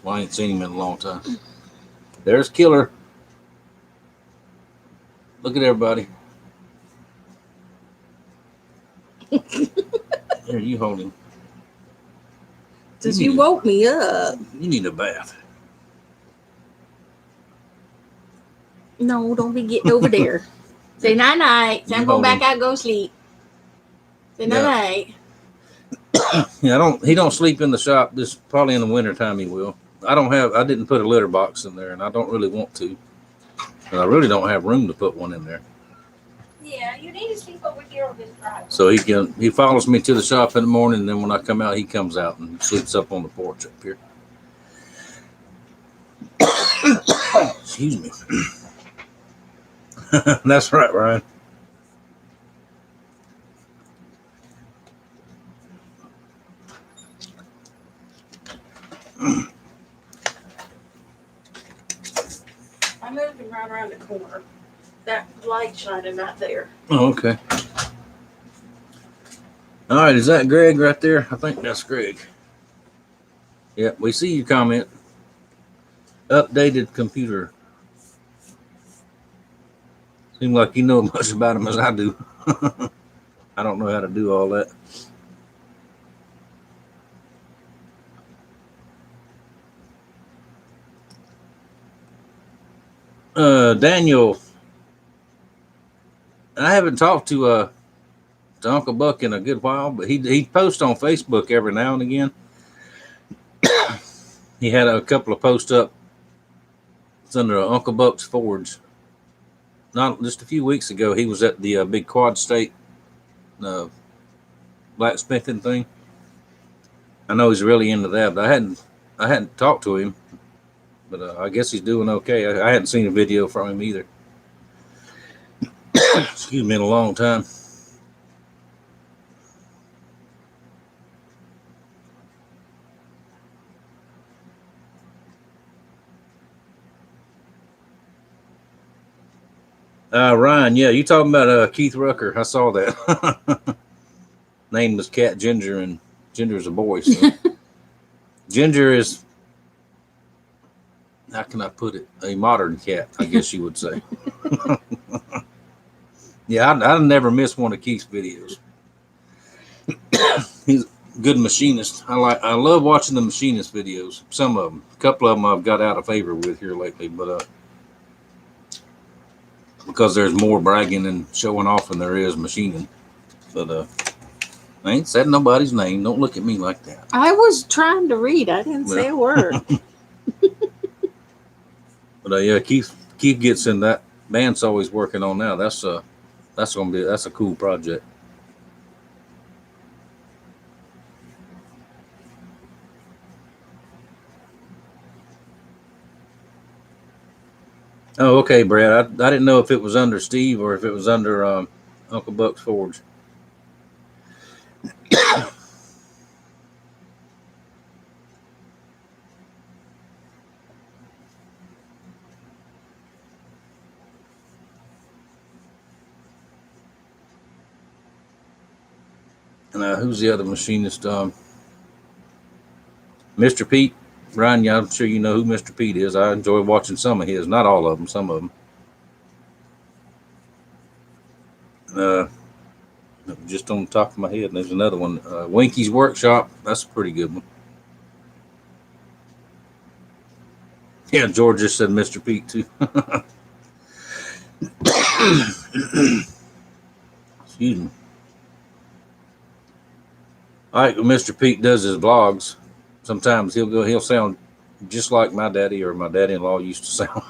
Well, I ain't seen him in a long time. There's Killer. Look at everybody. There, you hold him. Since you woke me up. You need a bath. No, don't be getting over there. Say night night. Say I'm going back out and go sleep. Say night night. Yeah, he don't sleep in the shop. This probably in the winter time he will. I didn't put a litter box in there, and I don't really want to. And I really don't have room to put one in there. Yeah, you need to sleep over here on this driveway. So he follows me to the shop in the morning, and then when I come out, he comes out and sleeps up on the porch up here. Excuse me. That's right, Ryan. I'm moving right around the corner. That light shining right there. Oh, okay. All right, is that Greg right there? I think that's Greg. Yep, we see your comment. Updated computer. Seems like you know as much about him as I do. I don't know how to do all that. Daniel, I haven't talked to Uncle Buck in a good while, but he posts on Facebook every now and again. He had a couple of posts up. It's under Uncle Buck's Forge. Not just a few weeks ago, he was at the big Quad State blacksmithing thing. I know he's really into that, but I hadn't talked to him. But I guess he's doing okay. I hadn't seen a video from him either. Excuse me, in a long time. Ryan, yeah, you talking about Keith Rucker? I saw that. Name was Cat Ginger, and Ginger's a boy. So. Ginger is, how can I put it? A modern cat, I guess you would say. Yeah, I never miss one of Keith's videos. He's a good machinist. I love watching the machinist videos. Some of them, a couple of them, I've got out of favor with here lately, but because there's more bragging and showing off than there is machining. But I ain't said nobody's name. Don't look at me like that. I was trying to read. I didn't say a word. But yeah, Keith gets in that. Band's always working on now. That's a cool project. Oh, okay, Brad. I didn't know if it was under Steve or if it was under Uncle Buck's Forge. And who's the other machinist? Mr. Pete. Ryan, yeah, I'm sure you know who Mr. Pete is. I enjoy watching some of his, not all of them, some of them. Just on the top of my head, there's another one. Winky's Workshop. That's a pretty good one. Yeah, George just said Mr. Pete too. Excuse me. I like when Mr. Pete does his vlogs. Sometimes he'll sound just like my daddy or my daddy-in-law used to sound.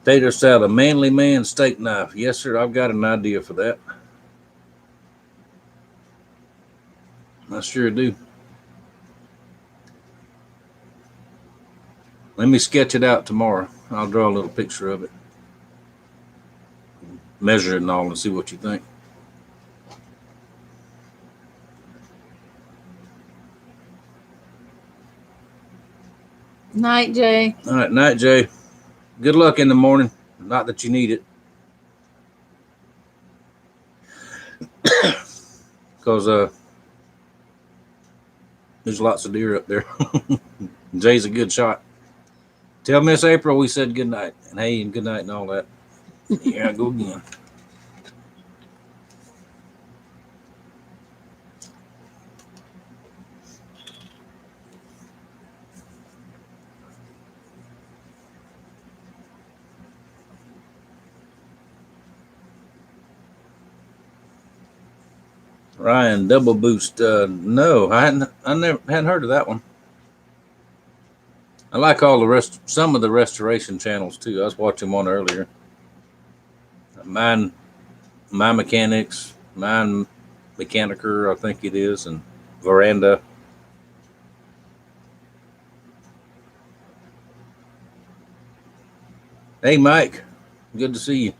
Tater salad, manly man steak knife. Yes, sir. I've got an idea for that. I sure do. Let me sketch it out tomorrow. I'll draw a little picture of it. Measure it and all and see what you think. Night, Jay. All right, night, Jay. Good luck in the morning. Not that you need it. Because there's lots of deer up there. Jay's a good shot. Tell Miss April we said good night. And hey, and good night and all that. Yeah, go again. Ryan, double boost. No, I hadn't heard of that one. I like all some of the restoration channels too. I was watching one earlier. My Mechanics, Mine Mechanicer, I think it is, and Veranda. Hey, Mike, good to see you.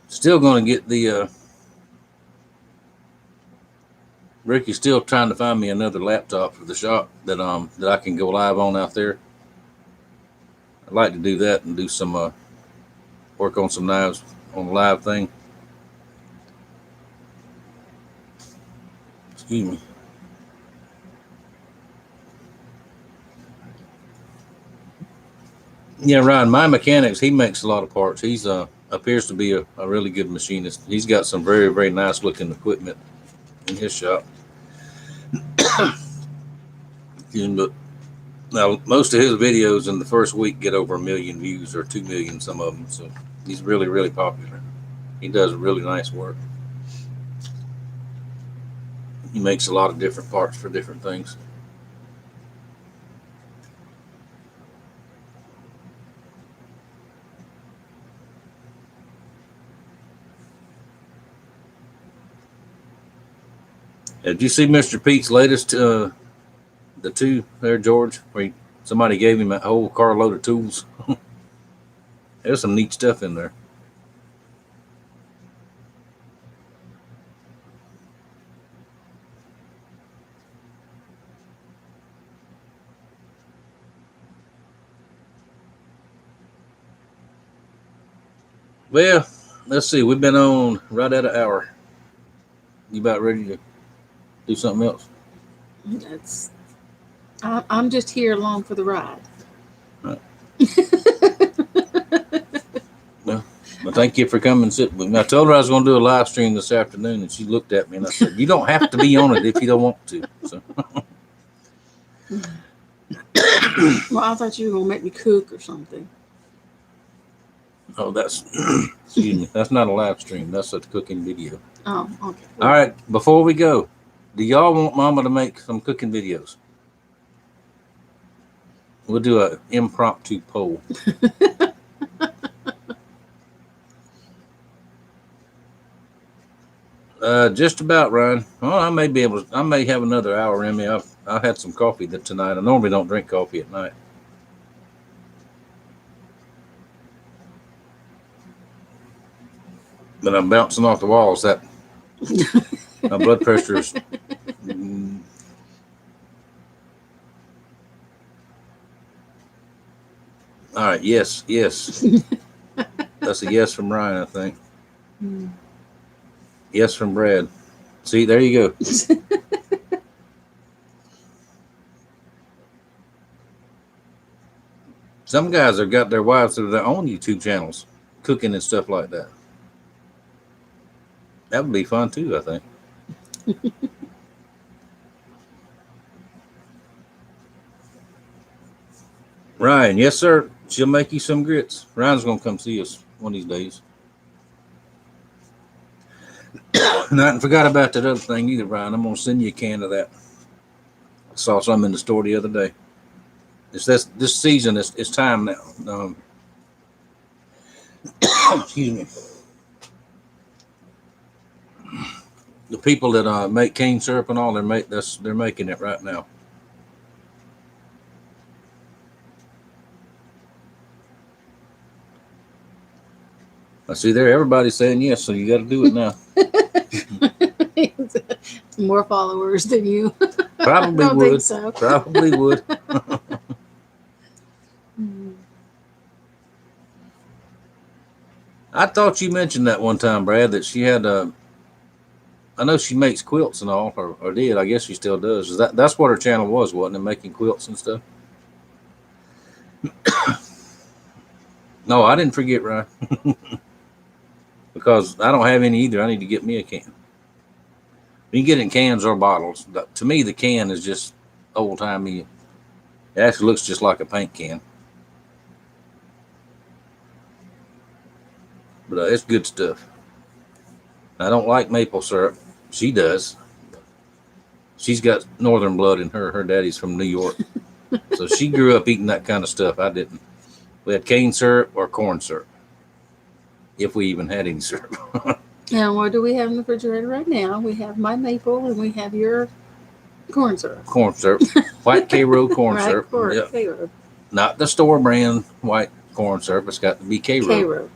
Still going to get the Ricky's still trying to find me another laptop for the shop that I can go live on out there. I'd like to do that and do some work on some knives on the live thing. Excuse me. Yeah, Ryan, my mechanics, he makes a lot of parts. He's appears to be a really good machinist. He's got some very, very nice looking equipment in his shop. But now most of his videos in the first week get over 1 million views or 2 million, some of them. So he's really, really popular. He does really nice work. He makes a lot of different parts for different things. Did you see Mr. Pete's latest, the two there, George, where somebody gave him a whole carload of tools? There's some neat stuff in there. Well, let's see. We've been on right at an hour. You about ready to do something else? I'm just here along for the ride. Right. Well, thank you for coming and sitting with me. I told her I was going to do a live stream this afternoon, and she looked at me and I said, "You don't have to be on it if you don't want to." So. Well, I thought you were going to make me cook or something. Oh, excuse me. That's not a live stream. That's a cooking video. Oh, okay. All right. Before we go, do y'all want Mama to make some cooking videos? We'll do an impromptu poll. Just about, Ryan. Well, I may be able to. I may have another hour in me. I've had some coffee tonight. I normally don't drink coffee at night. But I'm bouncing off the walls. That my blood pressure is. All right. Yes. Yes. That's a yes from Ryan, I think. Yes from Brad. See, there you go. Some guys have got their wives to their own YouTube channels, cooking and stuff like that. That would be fun too, I think. Ryan, yes, sir. She'll make you some grits. Ryan's gonna come see us one of these days. And I forgot about that other thing either, Ryan. I'm gonna send you a can of that. I saw some in the store the other day. It's this season. It's time now. Excuse me. The people that make cane syrup and all, they're making it right now. I see there. Everybody's saying yes, so you got to do it now. More followers than you. Probably I don't would. think so. Probably would. I thought you mentioned that one time, Brad, that she had I know she makes quilts and all, or did. I guess she still does. That's what her channel was, wasn't it? Making quilts and stuff. No, I didn't forget, Ryan. Because I don't have any either. I need to get me a can. You can get it in cans or bottles. To me, the can is just old timey. It actually looks just like a paint can. But it's good stuff. I don't like maple syrup. She does. She's got northern blood in her. Her daddy's from New York. So she grew up eating that kind of stuff. I didn't. We had cane syrup or corn syrup. If we even had any syrup. And what do we have in the refrigerator right now? We have my maple and we have your corn syrup. Corn syrup. White K-Row corn Right, syrup. Yep. K-Row. Not the store brand white corn syrup. It's got to be K-Row. K-Row.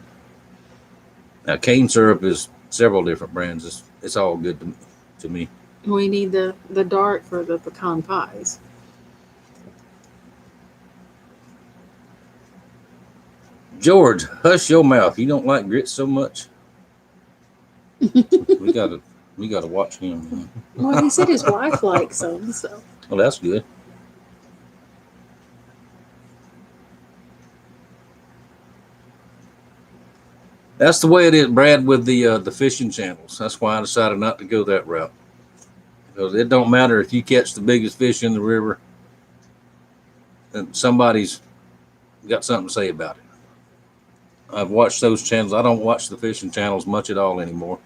Now, cane syrup is several different brands. It's all good to me. We need the dark for the pecan pies. George, hush your mouth. You don't like grits so much. we gotta watch him. Well, he said his wife likes them, so. Well, that's good. That's the way it is, Brad, with the fishing channels. That's why I decided not to go that route. Because it don't matter if you catch the biggest fish in the river, and somebody's got something to say about it. I've watched those channels. I don't watch the fishing channels much at all anymore.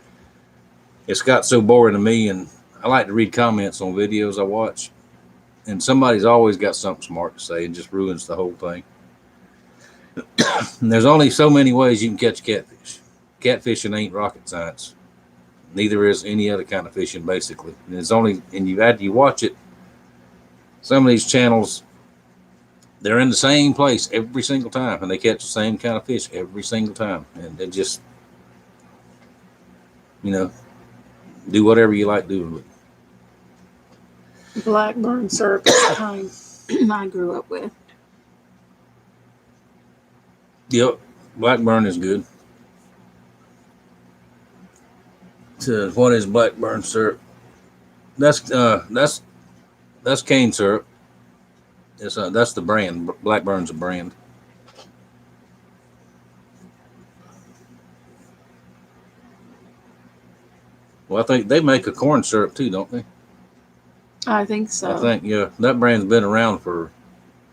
It's got so boring to me, and I like to read comments on videos I watch. And somebody's always got something smart to say and just ruins the whole thing. And there's only so many ways you can catch catfish. Catfishing ain't rocket science. Neither is any other kind of fishing, basically. And it's only, and you watch it. Some of these channels, they're in the same place every single time, and they catch the same kind of fish every single time. And they just, do whatever you like doing with it. Blackburn syrup is the kind I grew up with. Yep, Blackburn is good. So what is Blackburn syrup? That's cane syrup. That's the brand. Blackburn's a brand. Well, I think they make a corn syrup too, don't they? I think so. I think, yeah. That brand's been around for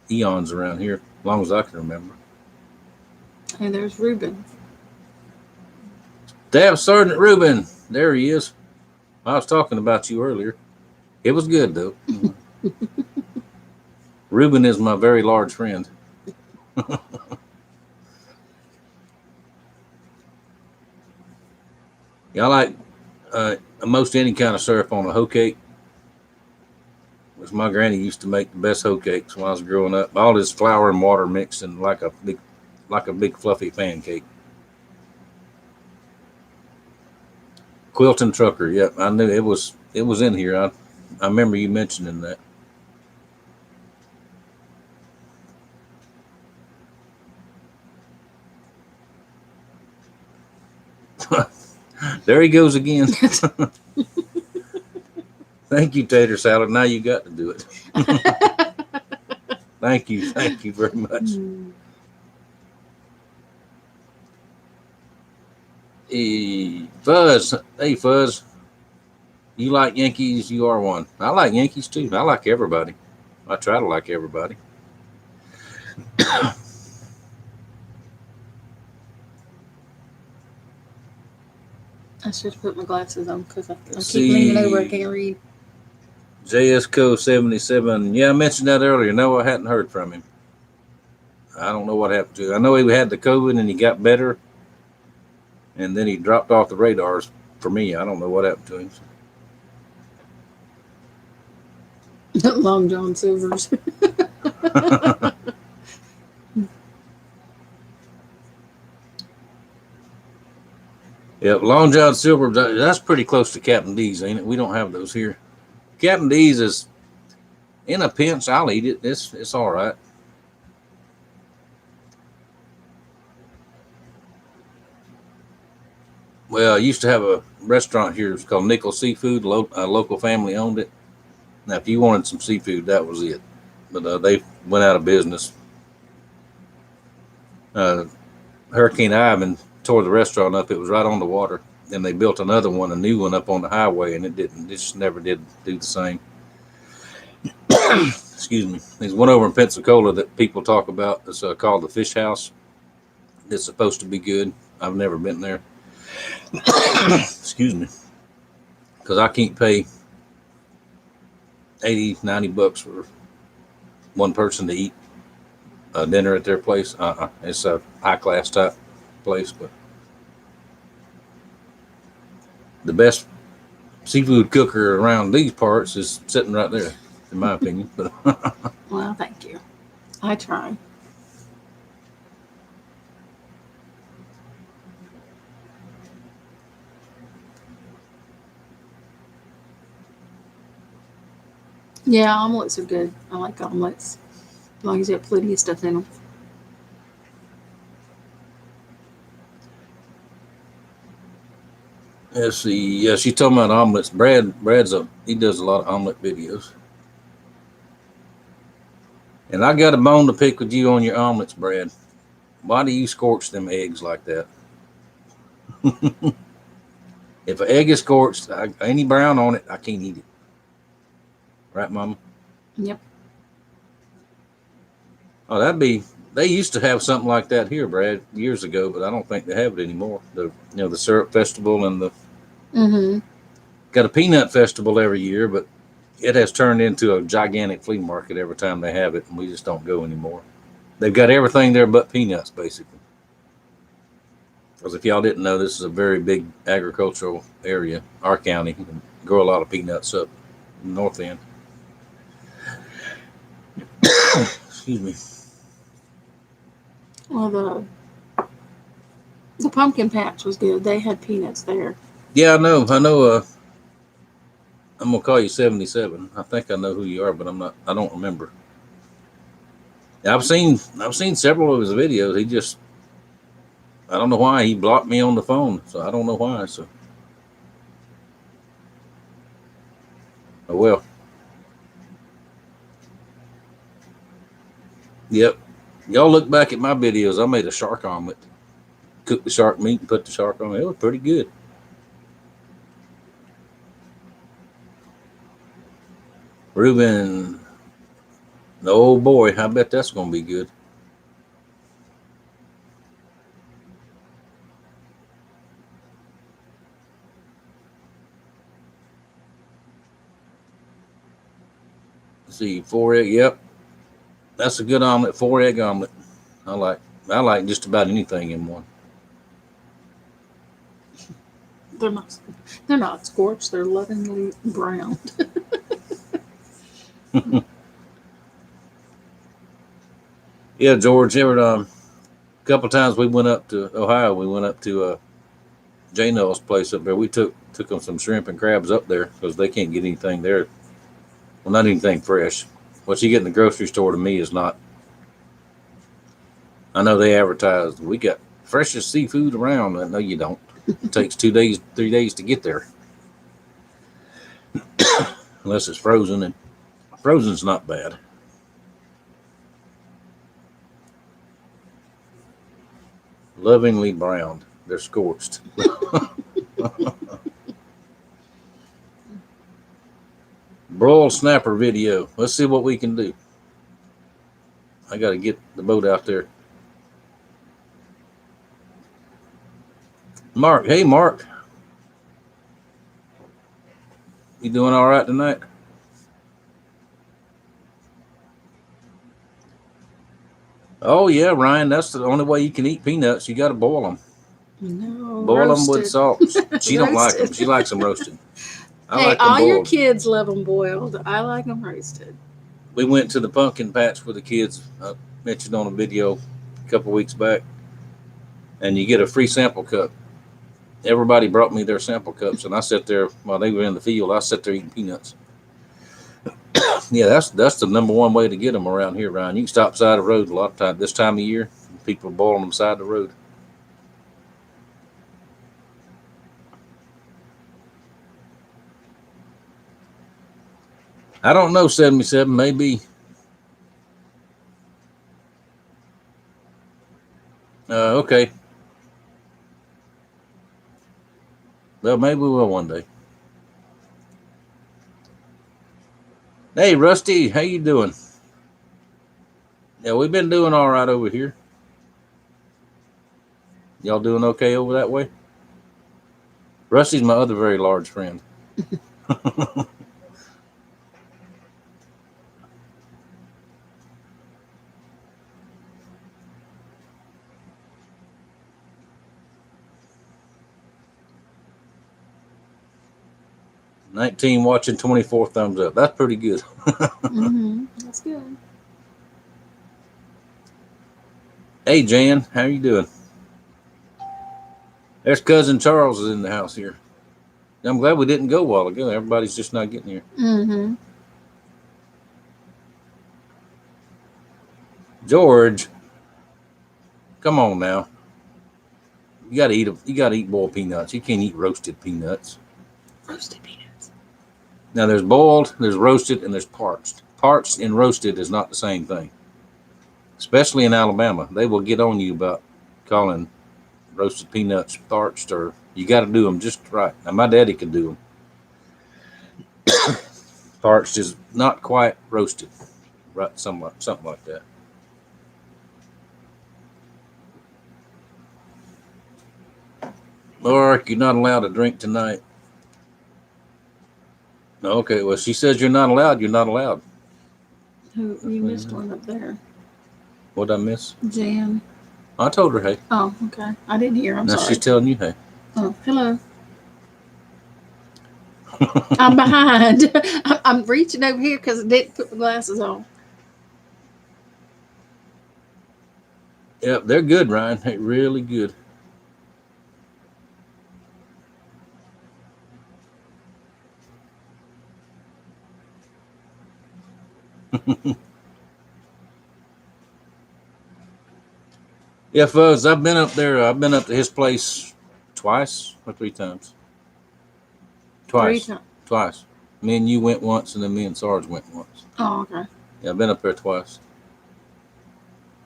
eons around here, as long as I can remember. And there's Reuben. Staff Sergeant Reuben. There he is. I was talking about you earlier. It was good, though. Reuben is my very large friend. Yeah, Most any kind of syrup on a hoe cake. Which my granny used to make the best hoe cakes when I was growing up. All this flour and water mixed in like a big fluffy pancake. Quilton Trucker, yep, I knew it was in here. I remember you mentioning that. There he goes again. Thank you, Tater Salad. Now you got to do it. Thank you very much. Fuzz, hey Fuzz, you like Yankees? You are one. I like Yankees too. I like everybody. I try to like everybody. I should put my glasses on because I keep See. leaning over. I can't read. JSCO 77. Yeah, I mentioned that earlier. No, I hadn't heard from him. I don't know what happened to him. I know he had the COVID and he got better, and then he dropped off the radars for me. I don't know what happened to him. Long John Silver's. Yep, Long John Silver. That's pretty close to Captain D's, ain't it? We don't have those here. Captain D's is in a pinch. I'll eat it. It's all right. Well, I used to have a restaurant here. It's called Nickel Seafood. A local family owned it. Now, if you wanted some seafood, that was it. But they went out of business. Hurricane Ivan tore the restaurant up. It was right on the water. Then they built another one, a new one up on the highway, and it just never did do the same. Excuse me. There's one over in Pensacola that people talk about. It's called the Fish House. It's supposed to be good. I've never been there. Excuse me. Because I can't pay $80-$90 for one person to eat dinner at their place. It's a high class type place, but the best seafood cooker around these parts is sitting right there, in my opinion. But Well, thank you. I try. Yeah, omelets are good. I like omelets. As long as you have plenty of stuff in them. let's see. Yeah, she's talking about omelets. He does a lot of omelet videos. And I got a bone to pick with you on your omelets, Brad. Why do you scorch them eggs like that? If an egg is scorched, any brown on it, I can't eat it. Right, Mama? Yep. Oh, they used to have something like that here, Brad, years ago, but I don't think they have it anymore. The syrup festival and got a peanut festival every year, but it has turned into a gigantic flea market every time they have it, and we just don't go anymore. They've got everything there but peanuts, basically. Because if y'all didn't know, this is a very big agricultural area, our county. You can grow a lot of peanuts up in the north end. Excuse me. Well, the pumpkin patch was good. They had peanuts there. Yeah, I know. I'm gonna call you 77. I think I know who you are, but I don't remember. I've seen several of his videos. I don't know why he blocked me on the phone, so I don't know why. So, oh well. Yep. Y'all look back at my videos. I made a shark omelet. Cooked the shark meat and put the shark on it. It was pretty good. Reuben, oh boy, I bet that's gonna be good. Let's see, 4 egg. Yep, that's a good omelet. 4 egg omelet. I like just about anything in one. They're not. They're not scorched. They're lovingly browned. Yeah, George. There were a couple times we went up to Ohio. We went up to J Null's place up there. We took them some shrimp and crabs up there because they can't get anything there. Well, not anything fresh. What you get in the grocery store to me is not. I know they advertise we got freshest seafood around. No, you don't. It takes 2 days, 3 days to get there, unless it's frozen, and frozen's not bad. Lovingly browned. They're scorched. Broil snapper video. Let's see what we can do. I got to get the boat out there. Mark. Hey, Mark. You doing all right tonight? Oh, yeah, Ryan. That's the only way you can eat peanuts. You got to boil them. No, Boil them with roasted. salt. She don't like them. Roasted. She likes them roasted. I Hey, like them all your boiled. kids love them boiled. I like them roasted. We went to the pumpkin patch with the kids. I mentioned on a video a couple weeks back. And you get a free sample cup. Everybody brought me their sample cups, and I sat there while they were in the field. I sat there eating peanuts. Yeah, that's the number one way to get them around here, Ryan. You can stop side the road a lot of times. This time of year, people are boiling them side the road. I don't know, 77, maybe. Okay. Well, maybe we will one day. Hey, Rusty, how you doing? Yeah, we've been doing all right over here. Y'all doing okay over that way? Rusty's my other very large friend. 19 watching, 24 thumbs up. That's pretty good. That's good. Hey, Jan, how you doing? There's cousin Charles is in the house here. I'm glad we didn't go a while ago. Everybody's just not getting here. Mm-hmm. George, come on now. You gotta eat You gotta eat boiled peanuts. You can't eat roasted peanuts. Roasted peanuts. Now there's boiled, there's roasted, and there's parched. Parched and roasted is not the same thing. Especially in Alabama, they will get on you about calling roasted peanuts parched, or you got to do them just right. Now my daddy could do them. Parched is not quite roasted, right? Something like that. Mark, you're not allowed to drink tonight. Okay, well, she says you're not allowed. You're not allowed. Who you missed one up there? What'd I miss? Jan. I told her, hey. Oh, okay. I didn't hear. I'm Now sorry. she's telling you, hey. Oh, hello. I'm behind. I'm reaching over here because I didn't put my glasses on. Yep, they're good, Ryan. They're really good. Yeah, Fuzz, I've been up there. I've been up to his place twice or 3 times. Twice. 3 times. Twice. Me and you went once, and then me and Sarge went once. Oh, okay. Yeah, I've been up there twice.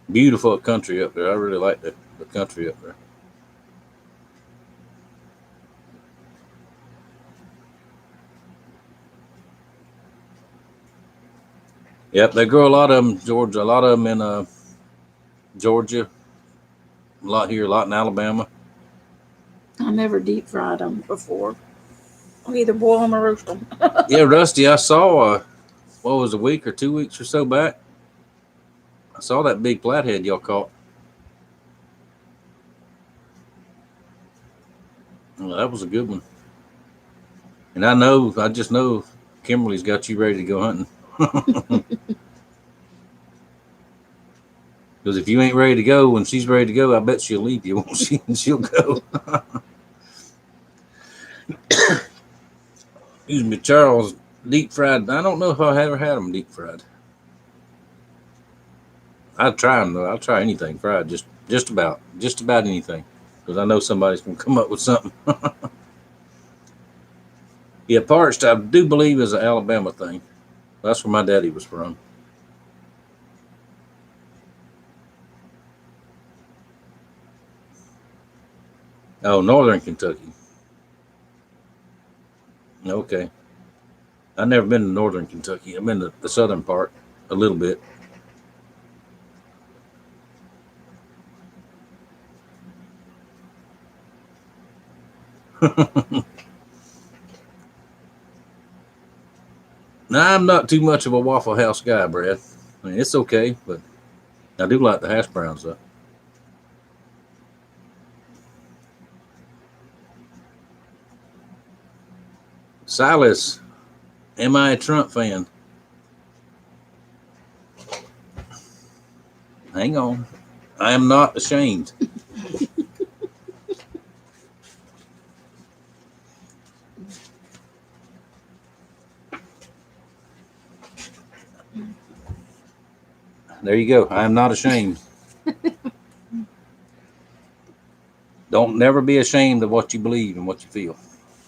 Beautiful country up there. I really like the country up there. Yep, they grow a lot of them, Georgia. A lot of them in Georgia. A lot here, a lot in Alabama. I never deep fried them before. I either boil them or roast them. Yeah, Rusty, I saw, what was it, a week or 2 weeks or so back? I saw that big flathead y'all caught. Well, that was a good one. And I just know Kimberly's got you ready to go hunting. Because if you ain't ready to go, when she's ready to go, I bet she'll leave you, won't she? And she'll go. Excuse me, Charles, deep fried. I don't know if I ever had them deep fried. I'd try them though. I'll try anything fried, just about anything, because I know somebody's gonna come up with something. Yeah, parched, I do believe is an Alabama thing. That's where my daddy was from. Oh, Northern Kentucky. Okay. I've never been to Northern Kentucky. I've been to the southern part a little bit. Now, I'm not too much of a Waffle House guy, Brad. I mean, it's okay, but I do like the hash browns, though. Silas, am I a Trump fan? Hang on. I am not ashamed. There you go. I am not ashamed. Don't never be ashamed of what you believe and what you feel.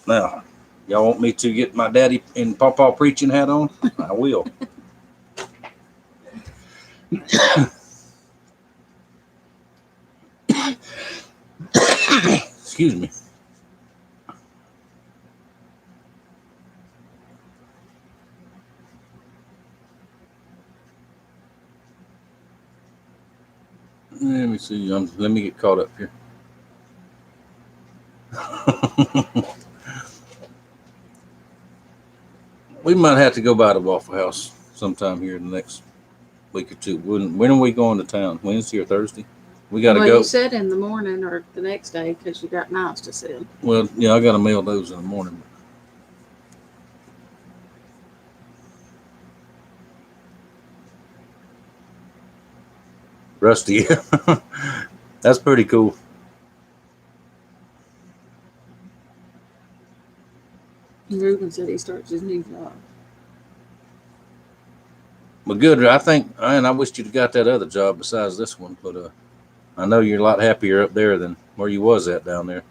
Now, y'all want me to get my daddy and pawpaw preaching hat on? I will. Excuse me. Let me see. Let me get caught up here. We might have to go by the Waffle House sometime here in the next week or two. When are we going to town? Wednesday or Thursday? We got to Well, go. you said in the morning or the next day because you got nights to send. Well, yeah, I got to mail those in the morning. Rusty, that's pretty cool. Ruben said he starts his new job. But good, I think, and I wished you'd got that other job besides this one. But I know you're a lot happier up there than where you was at down there.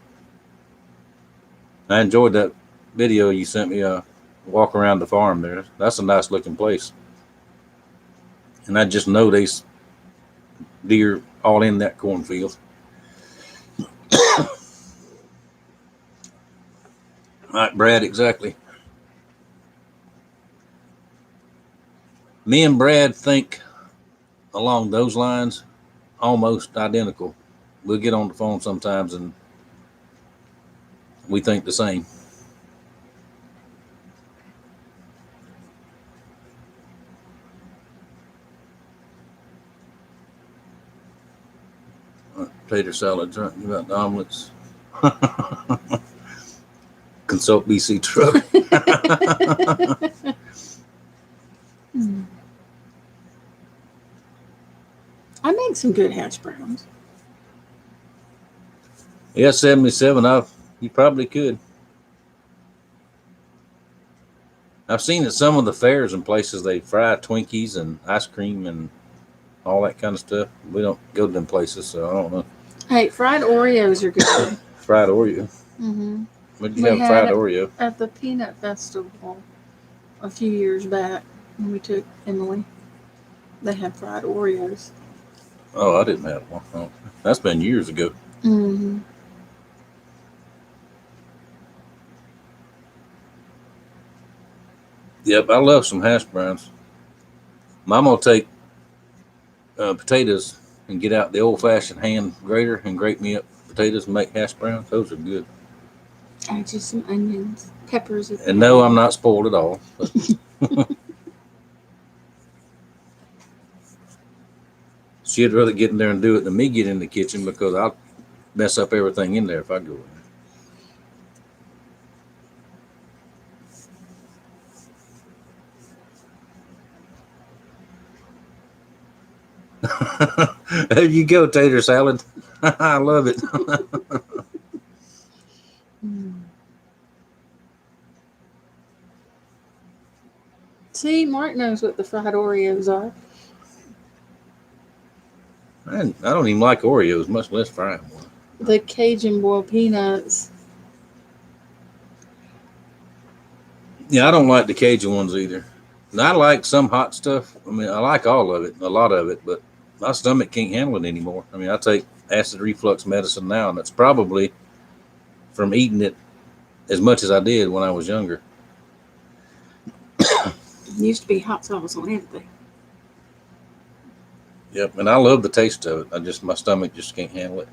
I enjoyed that video you sent me. Walk around the farm there. That's a nice looking place. And I just know there's deer all in that cornfield. Right, Brad, exactly. Me and Brad think along those lines almost identical. We'll get on the phone sometimes and we think the same. Potato salad, talking about the omelets. Consult BC truck. I make some good hash browns. Yeah, 77. You probably could. I've seen at some of the fairs and places they fry Twinkies and ice cream and all that kind of stuff. We don't go to them places, so I don't know. Hey, fried Oreos are good. Fried Oreo. Mm-hmm. What'd you have? Fried Oreo? At the Peanut Festival a few years back when we took Emily. They had fried Oreos. Oh, I didn't have one. Oh, that's been years ago. Mm-hmm. Yep, I love some hash browns. Mom will take potatoes and get out the old-fashioned hand grater and grate me up potatoes and make hash browns. Those are good. Add just some onions, peppers. And no, I'm not spoiled at all. But she'd rather get in there and do it than me get in the kitchen because I'll mess up everything in there if I go in there. There you go, tater salad. I love it. See, Mark knows what the fried Oreos are. I don't even like Oreos, much less fried one. The Cajun boiled peanuts. Yeah, I don't like the Cajun ones either. And I like some hot stuff. I mean, I like all of it, a lot of it, but my stomach can't handle it anymore. I mean, I take acid reflux medicine now, and it's probably from eating it as much as I did when I was younger. Used to be hot sauce on everything. Yep, and I love the taste of it. My stomach just can't handle it.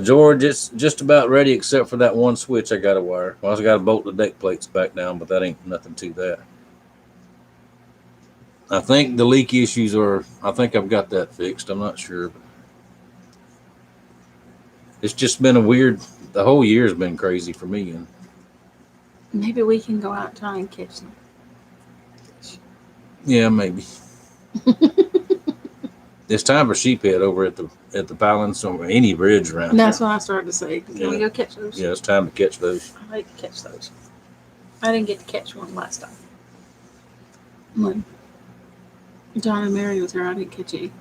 George, it's just about ready except for that one switch I got to wire. Well, I got to bolt the deck plates back down, but that ain't nothing to that. I think the leak issues I think I've got that fixed. I'm not sure. It's just been the whole year's been crazy for me. And Maybe we can go out and try and catch them. yeah, maybe. It's time for sheephead over at the Palance or any bridge around That's here. what I started to say. Can we go catch those? Yeah, it's time to catch those. I like to catch those. I didn't get to catch one last time. When John and Mary was here, I didn't catch any.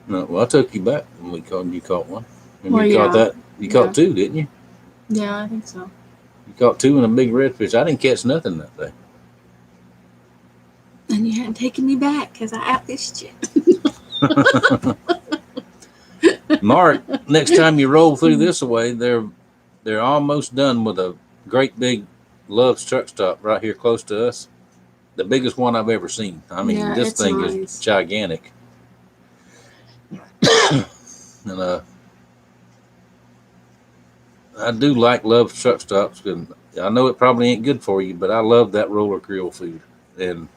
No, well, I took you back when you caught one. And Well, you caught yeah. that. You caught two, didn't you? Yeah, I think so. You caught two in a big redfish. I didn't catch nothing that day. And you hadn't taken me back because I outfished you. Mark, next time you roll through this way, they're almost done with a great big Love's truck stop right here close to us. The biggest one I've ever seen. I mean, Yeah, this it's thing nice. is gigantic. And I do like Love's truck stops. And I know it probably ain't good for you, but I love that roller grill food. And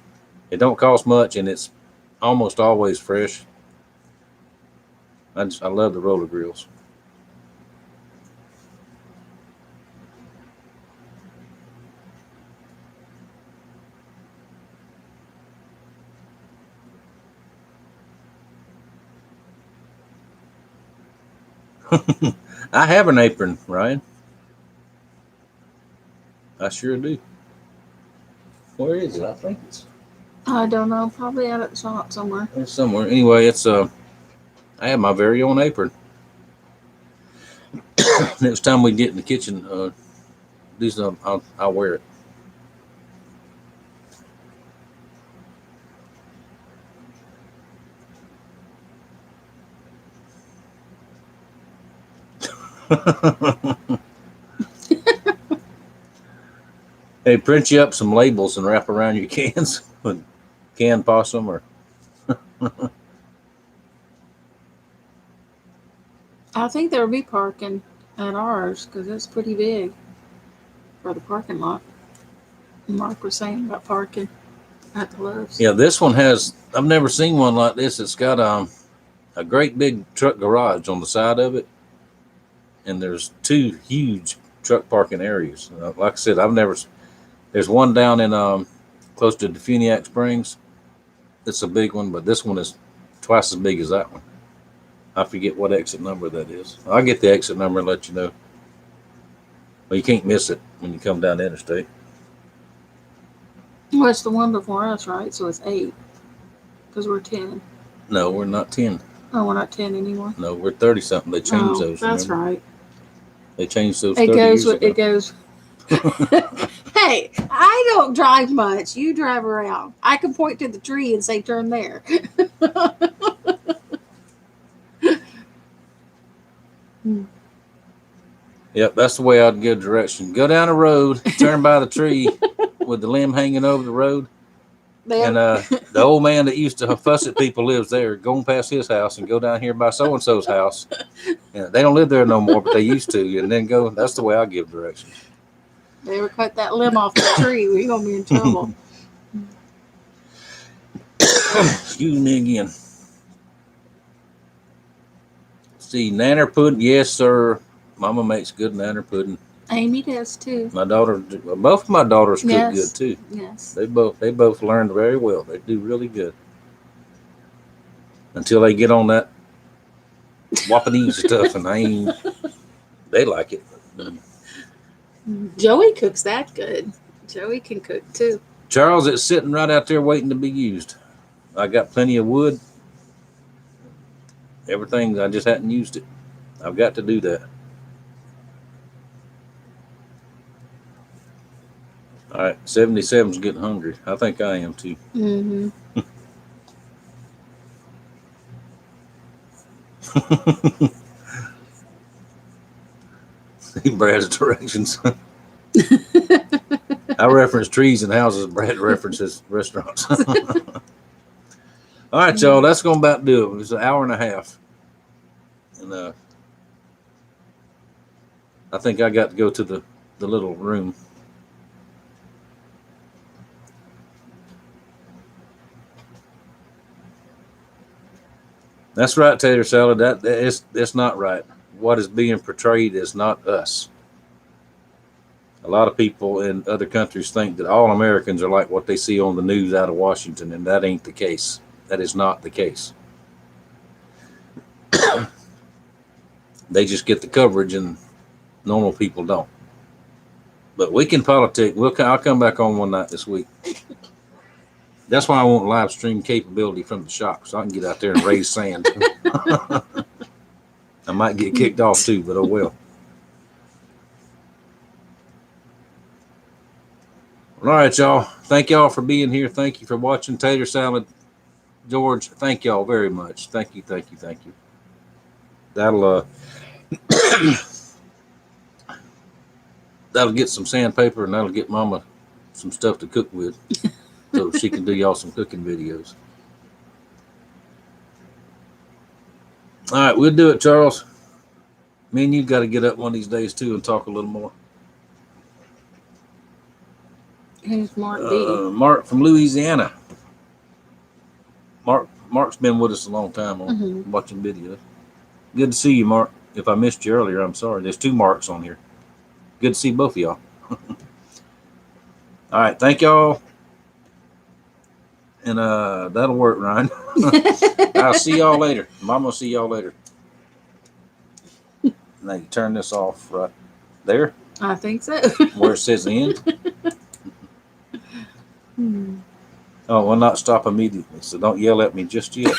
it don't cost much, and it's almost always fresh. I love the roller grills. I have an apron, Ryan. I sure do. Where is it? I think I don't know. Probably out at the shop somewhere. it's somewhere. Anyway, I have my very own apron. Next time we get in the kitchen, do something, I'll wear it. Hey, print you up some labels and wrap around your cans with canned possum or. I think there'll be parking at ours because it's pretty big for the parking lot. Mark was saying about parking at the Lowe's. Yeah, this one I've never seen one like this. It's got a great big truck garage on the side of it, and there's two huge truck parking areas. Like I said, there's one down in close to Defuniak Springs. It's a big one, but this one is twice as big as that one. I forget what exit number that is. I'll get the exit number and let you know. Well, you can't miss it when you come down the interstate. Well, it's the one before us, right? So it's 8 because we're 10. No, we're not 10. Oh, we're not 10 anymore. No, we're 30 something. They changed those. That's remember? right. They changed those. It 30 goes. years ago. It goes. Hey, I don't drive much. You drive around. I can point to the tree and say, "Turn there." Yep, that's the way I'd give direction. Go down the road, turn by the tree with the limb hanging over the road. And the old man that used to fuss at people lives there. Go past his house and go down here by so and so's house. And they don't live there no more, but they used to. And then go. That's the way I give directions. They ever cut that limb off the tree, we're gonna be in trouble. Excuse me again. See, nanner pudding, yes, sir. Mama makes good nanner pudding. Amy does too. My daughter, both of my daughters cook Yes. good too. Yes. They both learned very well. They do really good. Until they get on that whoppity stuff, and they like it. Joey cooks that good. Joey can cook too. Charles, it's sitting right out there waiting to be used. I got plenty of wood. Everything, I just hadn't used it. I've got to do that. All right, 77's getting hungry. I think I am too. Mm-hmm. See Brad's directions. I reference trees and houses. Brad references restaurants. All right, y'all. That's gonna about do it. It was an hour and a half, and I think I got to go to the little room. That's right, tater salad. That's not right. What is being portrayed is not us. A lot of people in other countries think that all Americans are like what they see on the news out of Washington, and that ain't the case. That is not the case. They just get the coverage, and normal people don't. But we can politic. I'll come back on one night this week. That's why I want live stream capability from the shop, so I can get out there and raise sand. I might get kicked off too, but oh well. All right, y'all. Thank y'all for being here. Thank you for watching Tater Salad. George, thank y'all very much. Thank you. That'll that'll get some sandpaper, and that'll get Mama some stuff to cook with, so she can do y'all some cooking videos. All right, we'll do it, Charles. Me and you got to get up one of these days too and talk a little more. Who's Mark D? Mark from Louisiana. Mark's been with us a long time on watching videos. Good to see you, Mark. If I missed you earlier, I'm sorry. There's 2 Marks on here. Good to see both of y'all. All right, thank y'all. And that'll work, Ryan. I'll see y'all later. Mama will see y'all later. Now you turn this off right there. I think so. Where it says end. Oh, will not stop immediately, so don't yell at me just yet.